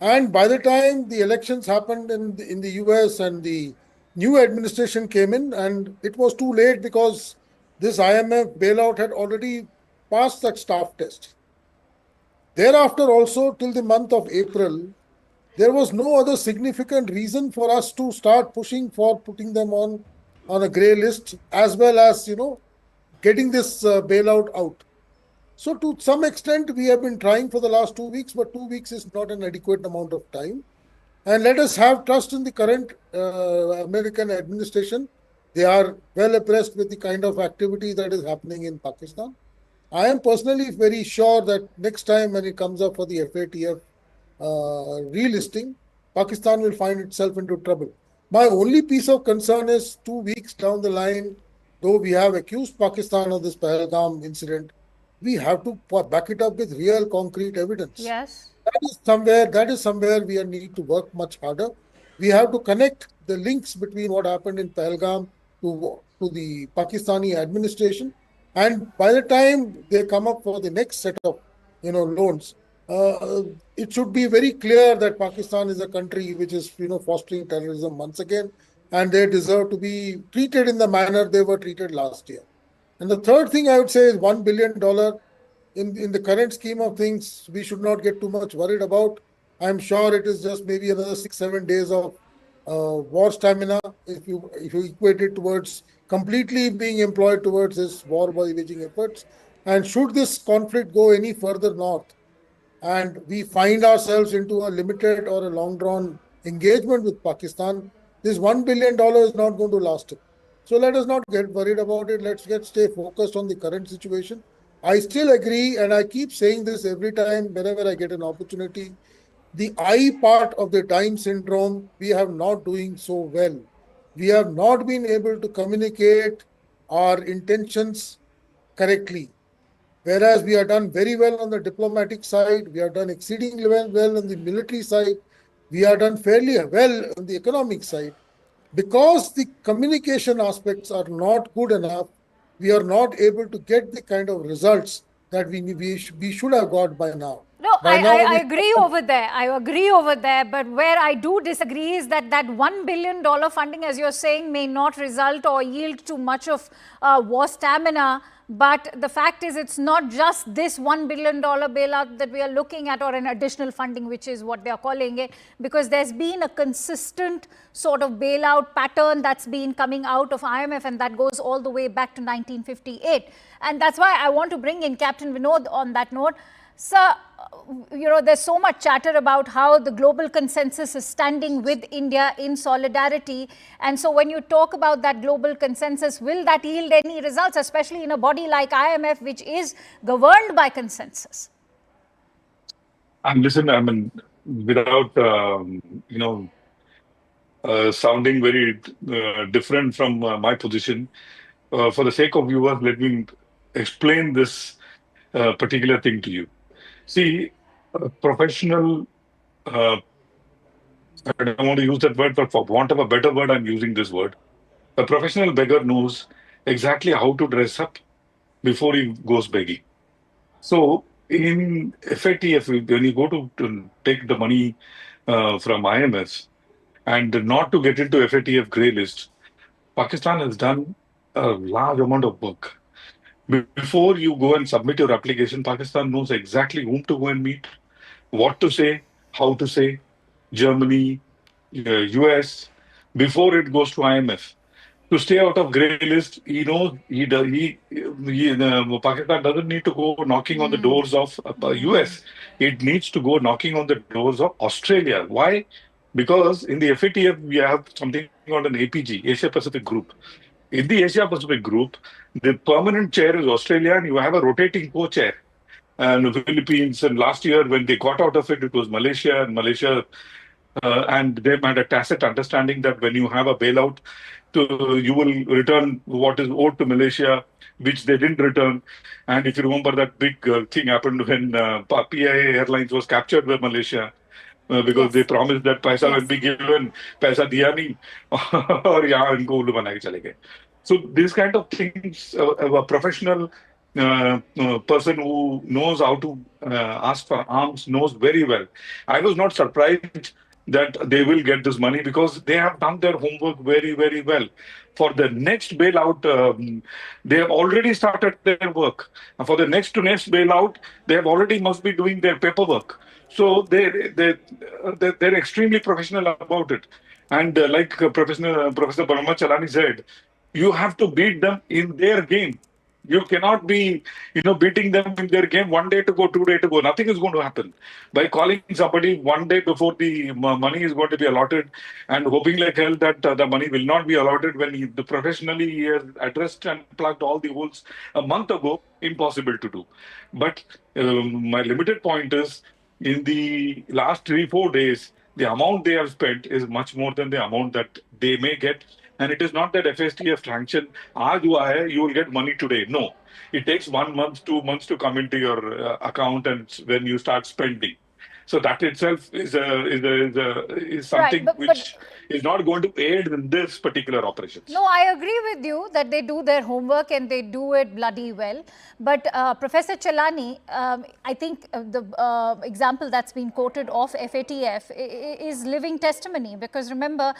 And by the time the elections happened in the US and the new administration came in, and it was too late because this IMF bailout had already passed that staff test. Thereafter, also till the month of April, there was no other significant reason for us to start pushing for putting them on a grey list, as well as getting this bailout out. So to some extent, we have been trying for the last 2 weeks, but 2 weeks is not an adequate amount of time. And let us have trust in the current American administration. They are well abreast with the kind of activity that is happening in Pakistan. I am personally very sure that next time when it comes up for the FATF relisting, Pakistan will find itself into trouble. My only piece of concern is 2 weeks down the line, though we have accused Pakistan of this Pahalgam incident, we have to back it up with real concrete evidence. Yes. That is somewhere we need to work much harder. We have to connect the links between what happened in Pahalgam to the Pakistani administration. And by the time they come up for the next set of loans, it should be very clear that Pakistan is a country which is fostering terrorism once again, and they deserve to be treated in the manner they were treated last year. And the third thing I would say is $1 billion in the current scheme of things, we should not get too much worried about. I'm sure it is just maybe another 6-7 days of war stamina if you equate it towards completely being employed towards this war waging efforts. And should this conflict go any further north and we find ourselves into a limited or a long drawn engagement with Pakistan, this $1 billion is not going to last it. So let us not get worried about it. Let's stay focused on the current situation. I still agree, and I keep saying this every time whenever I get an opportunity. The I part of the time syndrome, we have not doing so well. We have not been able to communicate our intentions correctly. Whereas we have done very well on the diplomatic side, we have done exceedingly well on the military side, we have done fairly well on the economic side. Because the communication aspects are not good enough, we are not able to get the kind of results that we should have got by now. No, I agree over there. I agree over there. But where I do disagree is that $1 billion funding, as you're saying, may not result or yield too much of war stamina. But the fact is, it's not just this $1 billion bailout that we are looking at, or an additional funding, which is what they are calling it, because there's been a consistent sort of bailout pattern that's been coming out of IMF, and that goes all the way back to 1958. And that's why I want to bring in Captain Vinod on that note. Sir, there's so much chatter about how the global consensus is standing with India in solidarity. And so when you talk about that global consensus, will that yield any results, especially in a body like IMF, which is governed by consensus? And listen, I mean, without, sounding very different from my position, for the sake of viewers, let me explain this particular thing to you. See, professional, I don't want to use that word, but for want of a better word, I'm using this word. A professional beggar knows exactly how to dress up before he goes begging. So in FATF, when you go to take the money from IMF and not to get into FATF grey list, Pakistan has done a large amount of work. Before you go and submit your application, Pakistan knows exactly whom to go and meet, what to say, how to say, Germany, US, before it goes to IMF. To stay out of grey list, Pakistan doesn't need to go knocking on the doors of US. It needs to go knocking on the doors of Australia. Why? Because in the FATF, we have something called an APG, Asia Pacific Group. In the Asia Pacific Group, the permanent chair is Australia, and you have a rotating co-chair. And the Philippines, and last year when they got out of it, it was Malaysia, and they had a tacit understanding that when you have a bailout, you will return what is owed to Malaysia, which they didn't return. And if you remember, that big thing happened when PIA Airlines was captured by Malaysia. Because they promised that paisa will be given, paisa diya nahi, aur yahan inko ullu bana ke chale gaye. So these kind of things, a professional person who knows how to ask for arms knows very well. I was not surprised that they will get this money because they have done their homework very, very well. For the next bailout, they have already started their work. And for the next bailout, they have already must be doing their paperwork. So they're extremely professional about it. And like Professor Brahmachalani said, you have to beat them in their game. You cannot be, beating them in their game 1 day to go, 2 day to go. Nothing is going to happen. By calling somebody 1 day before the money is going to be allotted and hoping like hell that the money will not be allotted when professionally he has addressed and plugged all the holes a month ago, impossible to do. But my limited point is, in the last 3-4 days, the amount they have spent is much more than the amount that they may get. And it is not that FSTF sanction, aaj hua hai, you will get money today. No, it takes 1 month, 2 months to come into your account and when you start spending. So that itself is something which is not going to aid in this particular operation. No, I agree with you that they do their homework and they do it bloody well. But Professor Chalani, I think the example that's been quoted of FATF is living testimony, because remember,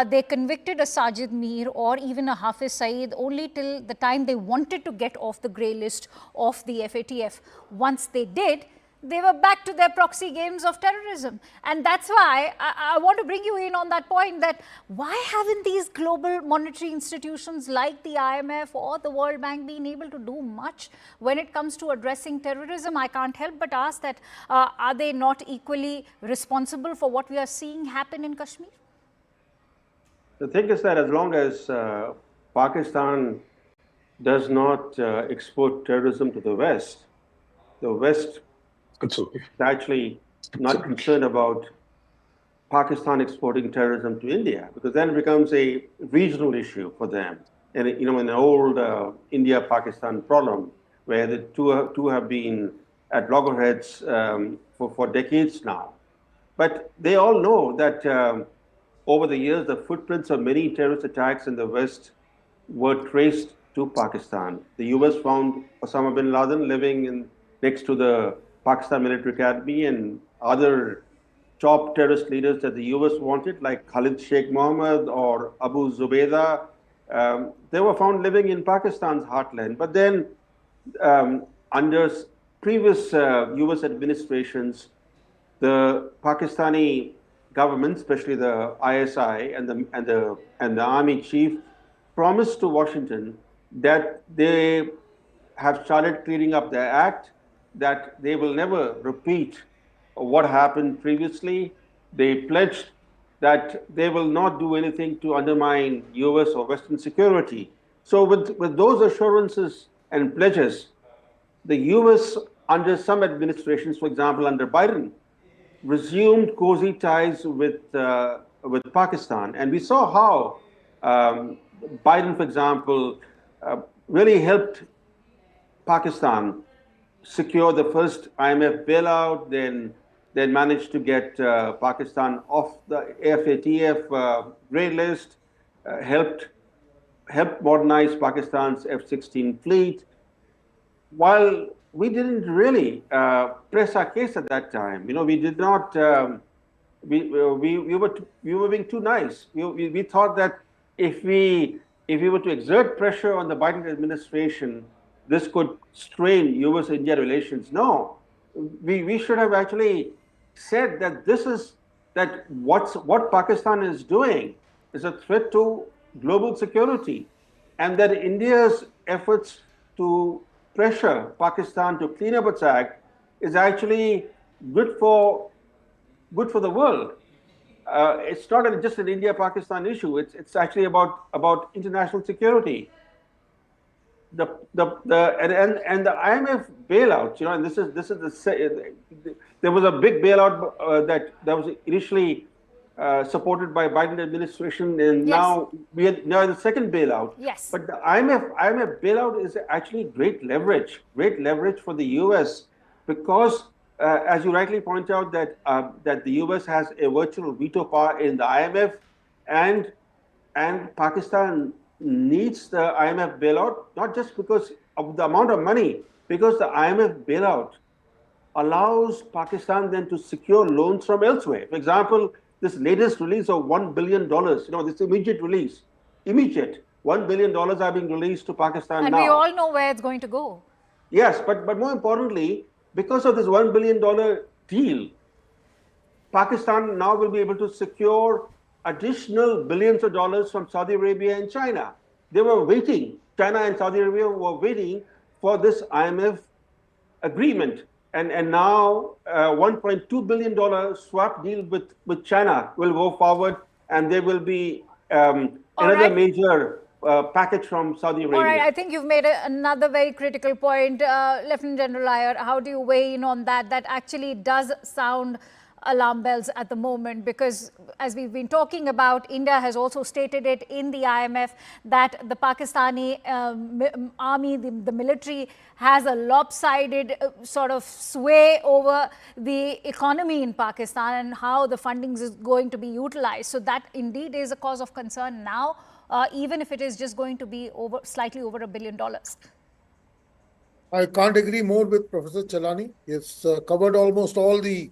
they convicted a Sajid Mir or even a Hafiz Saeed only till the time they wanted to get off the grey list of the FATF. Once they did, they were back to their proxy games of terrorism. And that's why I want to bring you in on that point, that why haven't these global monetary institutions like the IMF or the World Bank been able to do much when it comes to addressing terrorism? I can't help but ask that, are they not equally responsible for what we are seeing happen in Kashmir? The thing is that as long as Pakistan does not export terrorism to the West is actually not concerned about Pakistan exporting terrorism to India, because then it becomes a regional issue for them. And in an old India-Pakistan problem, where the two have been at loggerheads for decades now. But they all know that over the years, the footprints of many terrorist attacks in the West were traced to Pakistan. The US found Osama bin Laden living next to the Pakistan Military Academy, and other top terrorist leaders that the US wanted, like Khalid Sheikh Mohammed or Abu Zubaydah, they were found living in Pakistan's heartland. But then under previous US administrations, the Pakistani government, especially the ISI and the army chief, promised to Washington that they have started cleaning up their act, that they will never repeat what happened previously. They pledged that they will not do anything to undermine US or Western security. So with those assurances and pledges, the US, under some administrations, for example, under Biden, resumed cozy ties with Pakistan. And we saw how Biden, for example, really helped Pakistan secure the first IMF bailout, then managed to get Pakistan off the FATF grey list, helped modernize Pakistan's F-16 fleet, while we didn't really press our case at that time. We did not. We were being too nice. We thought that if we were to exert pressure on the Biden administration, this could strain US-India relations. No, we should have actually said that what Pakistan is doing is a threat to global security, and that India's efforts to pressure Pakistan to clean up its act is actually good for the world. It's not just an India-Pakistan issue. It's actually about international security. And the IMF bailouts, and there was a big bailout that was initially supported by Biden administration, and now we are now in the second bailout. Yes. But the IMF bailout is actually great leverage for the US, because as you rightly point out, that the US has a virtual veto power in the IMF, and Pakistan needs the IMF bailout, not just because of the amount of money, because the IMF bailout allows Pakistan then to secure loans from elsewhere. For example, this latest release of $1 billion, this immediate release, immediate $1 billion are being released to Pakistan And now. we all know where it's going to go. Yes, but more importantly, because of this $1 billion deal, Pakistan now will be able to secure additional billions of dollars from Saudi Arabia and China. They were waiting, China and Saudi Arabia were waiting for this IMF agreement. And now $1.2 billion swap deal with China will go forward, and there will be another major package from Saudi Arabia. All right, I think you've made another very critical point, Lieutenant General Iyer. How do you weigh in on that? That actually does sound alarm bells at the moment, because as we've been talking about, India has also stated it in the IMF that the Pakistani army, the military, has a lopsided sort of sway over the economy in Pakistan and how the funding is going to be utilized. So that indeed is a cause of concern now, even if it is just going to be slightly over $1 billion. I can't agree more with Professor Chalani. It's covered almost all the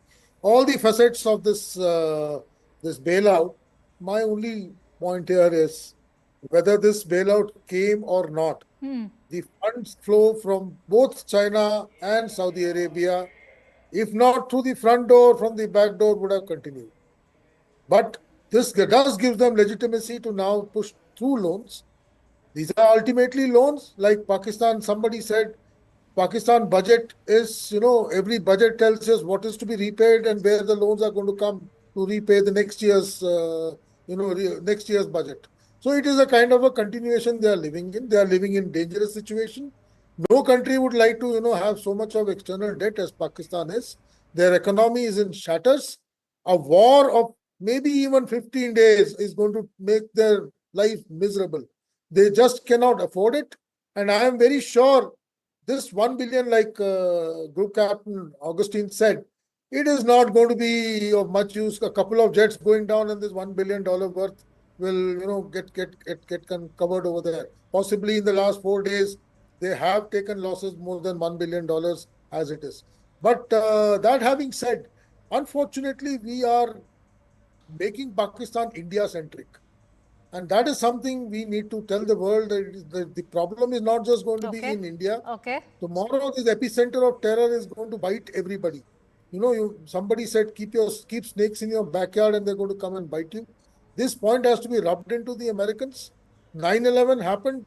facets of this this bailout. My only point here is whether this bailout came or not. The funds flow from both China and Saudi Arabia, if not through the front door, from the back door, would have continued. But this does give them legitimacy to now push through loans. These are ultimately loans. Like Pakistan, somebody said, Pakistan budget is, every budget tells us what is to be repaid and where the loans are going to come to repay the next year's, next year's budget. So it is a kind of a continuation they are living in. They are living in dangerous situation. No country would like to, have so much of external debt as Pakistan is. Their economy is in shatters. A war of maybe even 15 days is going to make their life miserable. They just cannot afford it. And I am very sure this 1 billion, like Group Captain Augustine said, it is not going to be of much use. A couple of jets going down and this $1 billion worth will, get covered over there. Possibly in the last 4 days, they have taken losses more than $1 billion as it is. But that having said, unfortunately, we are making Pakistan India-centric. And that is something we need to tell the world that the problem is not just going to be in India. Tomorrow, this epicenter of terror is going to bite everybody. Somebody said, keep snakes in your backyard and they're going to come and bite you. This point has to be rubbed into the Americans. 9/11 happened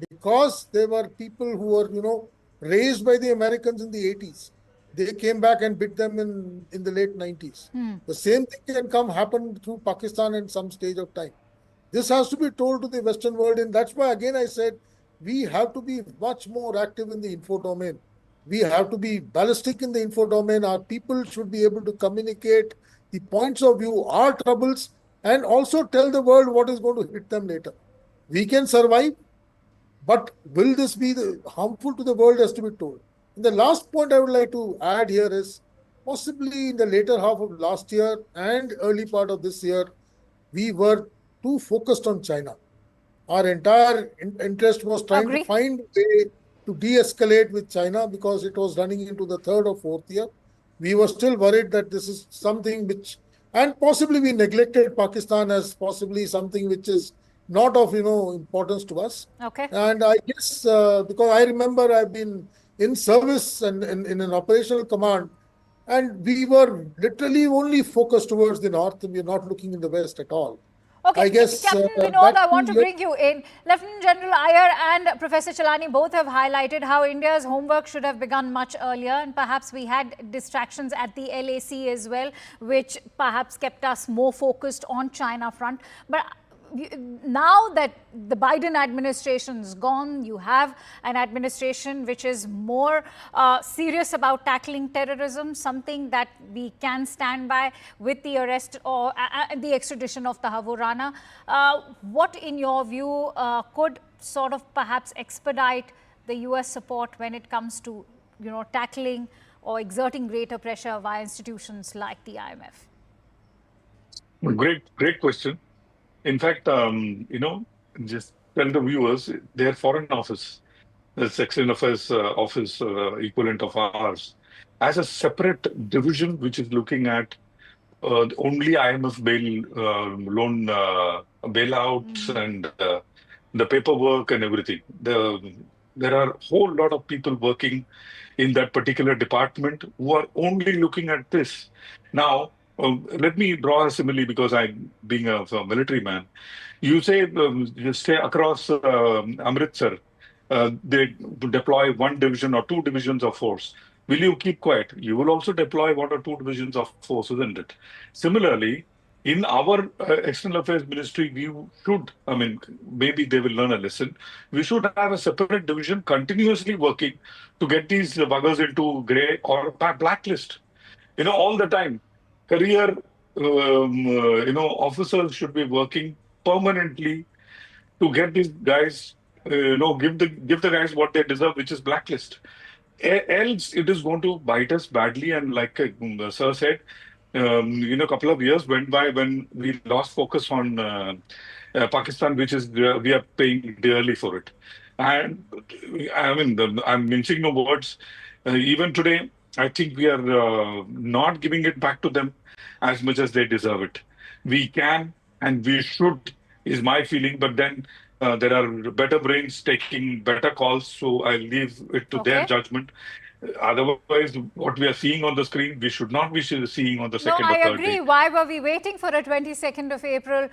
because there were people who were, raised by the Americans in the 80s. They came back and bit them in the late 90s. The same thing can happen through Pakistan at some stage of time. This has to be told to the Western world, and that's why, again, I said, we have to be much more active in the info domain. We have to be ballistic in the info domain. Our people should be able to communicate the points of view, our troubles, and also tell the world what is going to hit them later. We can survive, but will this be harmful to the world has to be told. And the last point I would like to add here is, possibly in the later half of last year and early part of this year, we were too focused on China. Our entire interest was trying to find a way to de-escalate with China because it was running into the third or fourth year. We were still worried that this is something which, and possibly we neglected Pakistan as possibly something which is not of, importance to us. And I guess, because I remember I've been in service and in an operational command, and we were literally only focused towards the north, and we're not looking in the west at all. Okay, I guess, Captain Vinod, I want to bring you in. Lieutenant General Iyer and Professor Chalani both have highlighted how India's homework should have begun much earlier, and perhaps we had distractions at the LAC as well, which perhaps kept us more focused on China front. But now that the Biden administration is gone, you have an administration which is more serious about tackling terrorism, something that we can stand by with the arrest or the extradition of Tahawoor Rana. What, in your view, could sort of perhaps expedite the US support when it comes to, tackling or exerting greater pressure via institutions like the IMF? Great question. In fact, just tell the viewers, their foreign office this External Affairs Office equivalent of ours, as a separate division which is looking at only IMF loan bailouts and the paperwork and everything. There are a whole lot of people working in that particular department who are only looking at this. Now, let me draw a simile because being a military man, you say you stay across Amritsar, they deploy one division or two divisions of force. Will you keep quiet? You will also deploy one or two divisions of force, isn't it? Similarly, in our External Affairs Ministry, we should, I mean, maybe they will learn a lesson. We should have a separate division continuously working to get these buggers into grey or blacklist, all the time. Career, officers should be working permanently to get these guys, give the guys what they deserve, which is blacklist. Else, it is going to bite us badly. And like Sir said, a couple of years went by when we lost focus on Pakistan, which is we are paying dearly for it. And I mean, I'm mincing no words. Even today, I think we are not giving it back to them as much as they deserve it. We can and we should, is my feeling. But then there are better brains taking better calls, so I leave it to their judgment. Otherwise, what we are seeing on the screen, we should not be seeing on the second or third day. I agree. Why were we waiting for a 22nd of April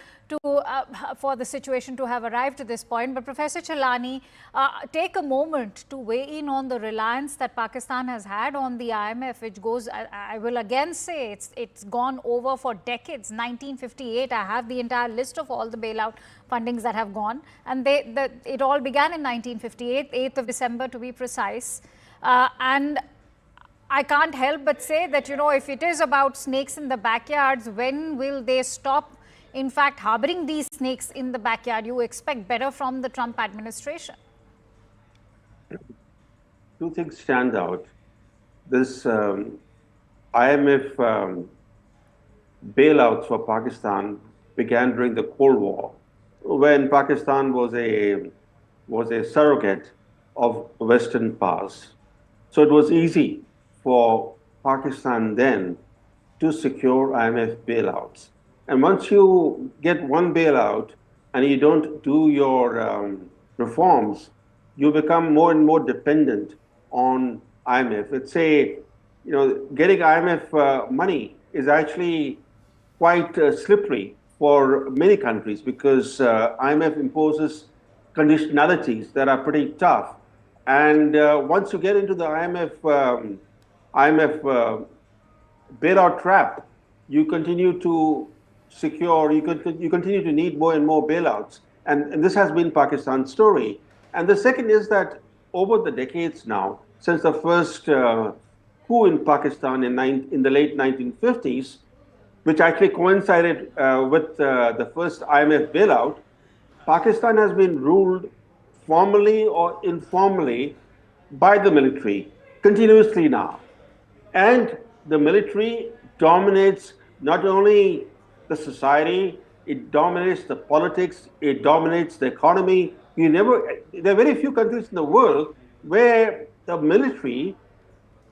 for the situation to have arrived to this point? But Professor Chelani, take a moment to weigh in on the reliance that Pakistan has had on the IMF, which goes, I will again say, it's gone over for decades. 1958, I have the entire list of all the bailout fundings that have gone. And it all began in 1958, 8th of December to be precise. And I can't help but say that, if it is about snakes in the backyards, when will they stop, in fact, harboring these snakes in the backyard? You expect better from the Trump administration. Two things stand out. This IMF bailouts for Pakistan began during the Cold War, when Pakistan was a surrogate of Western powers. So it was easy for Pakistan then to secure IMF bailouts. And once you get one bailout and you don't do your reforms, you become more and more dependent on IMF. Let's say, getting IMF money is actually quite slippery for many countries because IMF imposes conditionalities that are pretty tough. And once you get into the IMF bailout trap, you continue to you continue to need more and more bailouts. And this has been Pakistan's story. And the second is that over the decades now, since the first coup in Pakistan in the late 1950s, which actually coincided with the first IMF bailout, Pakistan has been ruled formally or informally by the military continuously now. And the military dominates not only the society, it dominates the politics, it dominates the economy. There are very few countries in the world where the military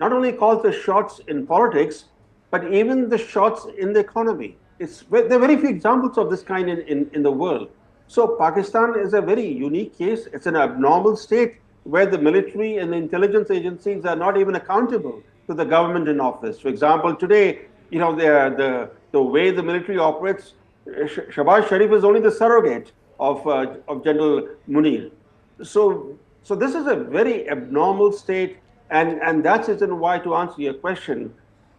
not only calls the shots in politics, but even the shots in the economy. There are very few examples of this kind in the world. So Pakistan is a very unique case. It's an abnormal state where the military and the intelligence agencies are not even accountable to the government in office. For example, today, the way the military operates, Shahbaz Sharif is only the surrogate of General Munir. So this is a very abnormal state, and that's the reason why, to answer your question,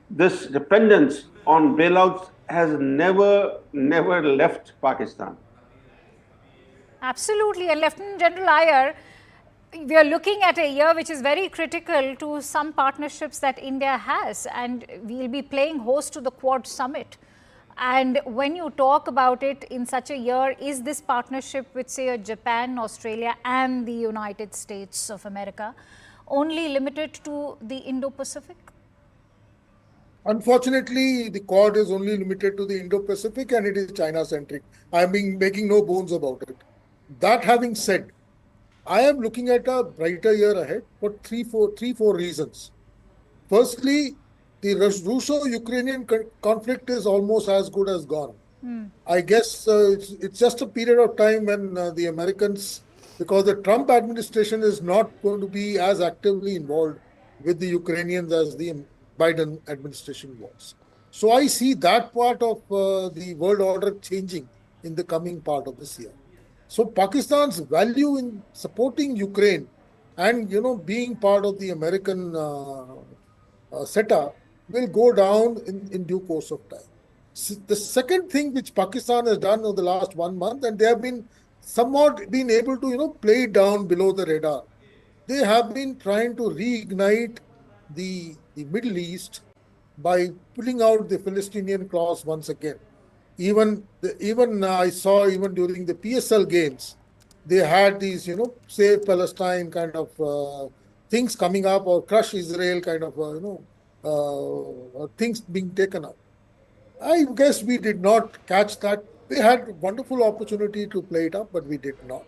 this dependence on bailouts has never left Pakistan. Absolutely. And Lieutenant General Iyer, we are looking at a year which is very critical to some partnerships that India has, and we'll be playing host to the Quad Summit. And when you talk about it in such a year, is this partnership with, say, Japan, Australia and the United States of America only limited to the Indo-Pacific? Unfortunately, the Quad is only limited to the Indo-Pacific and it is China-centric. I'm making no bones about it. That having said, I am looking at a brighter year ahead for four reasons. Firstly, the Russo-Ukrainian conflict is almost as good as gone. I guess it's just a period of time when the Americans, because the Trump administration is not going to be as actively involved with the Ukrainians as the Biden administration was. So I see that part of the world order changing in the coming part of this year. So Pakistan's value in supporting Ukraine and being part of the American setup will go down in due course of time. The second thing which Pakistan has done over the last 1 month, and they have been somewhat been able to play it down below the radar. They have been trying to reignite the Middle East by pulling out the Palestinian clause once again. Even I saw even during the PSL games, they had these save Palestine kind of things coming up, or crush Israel kind of things being taken up. I guess we did not catch that. They had wonderful opportunity to play it up, but we did not.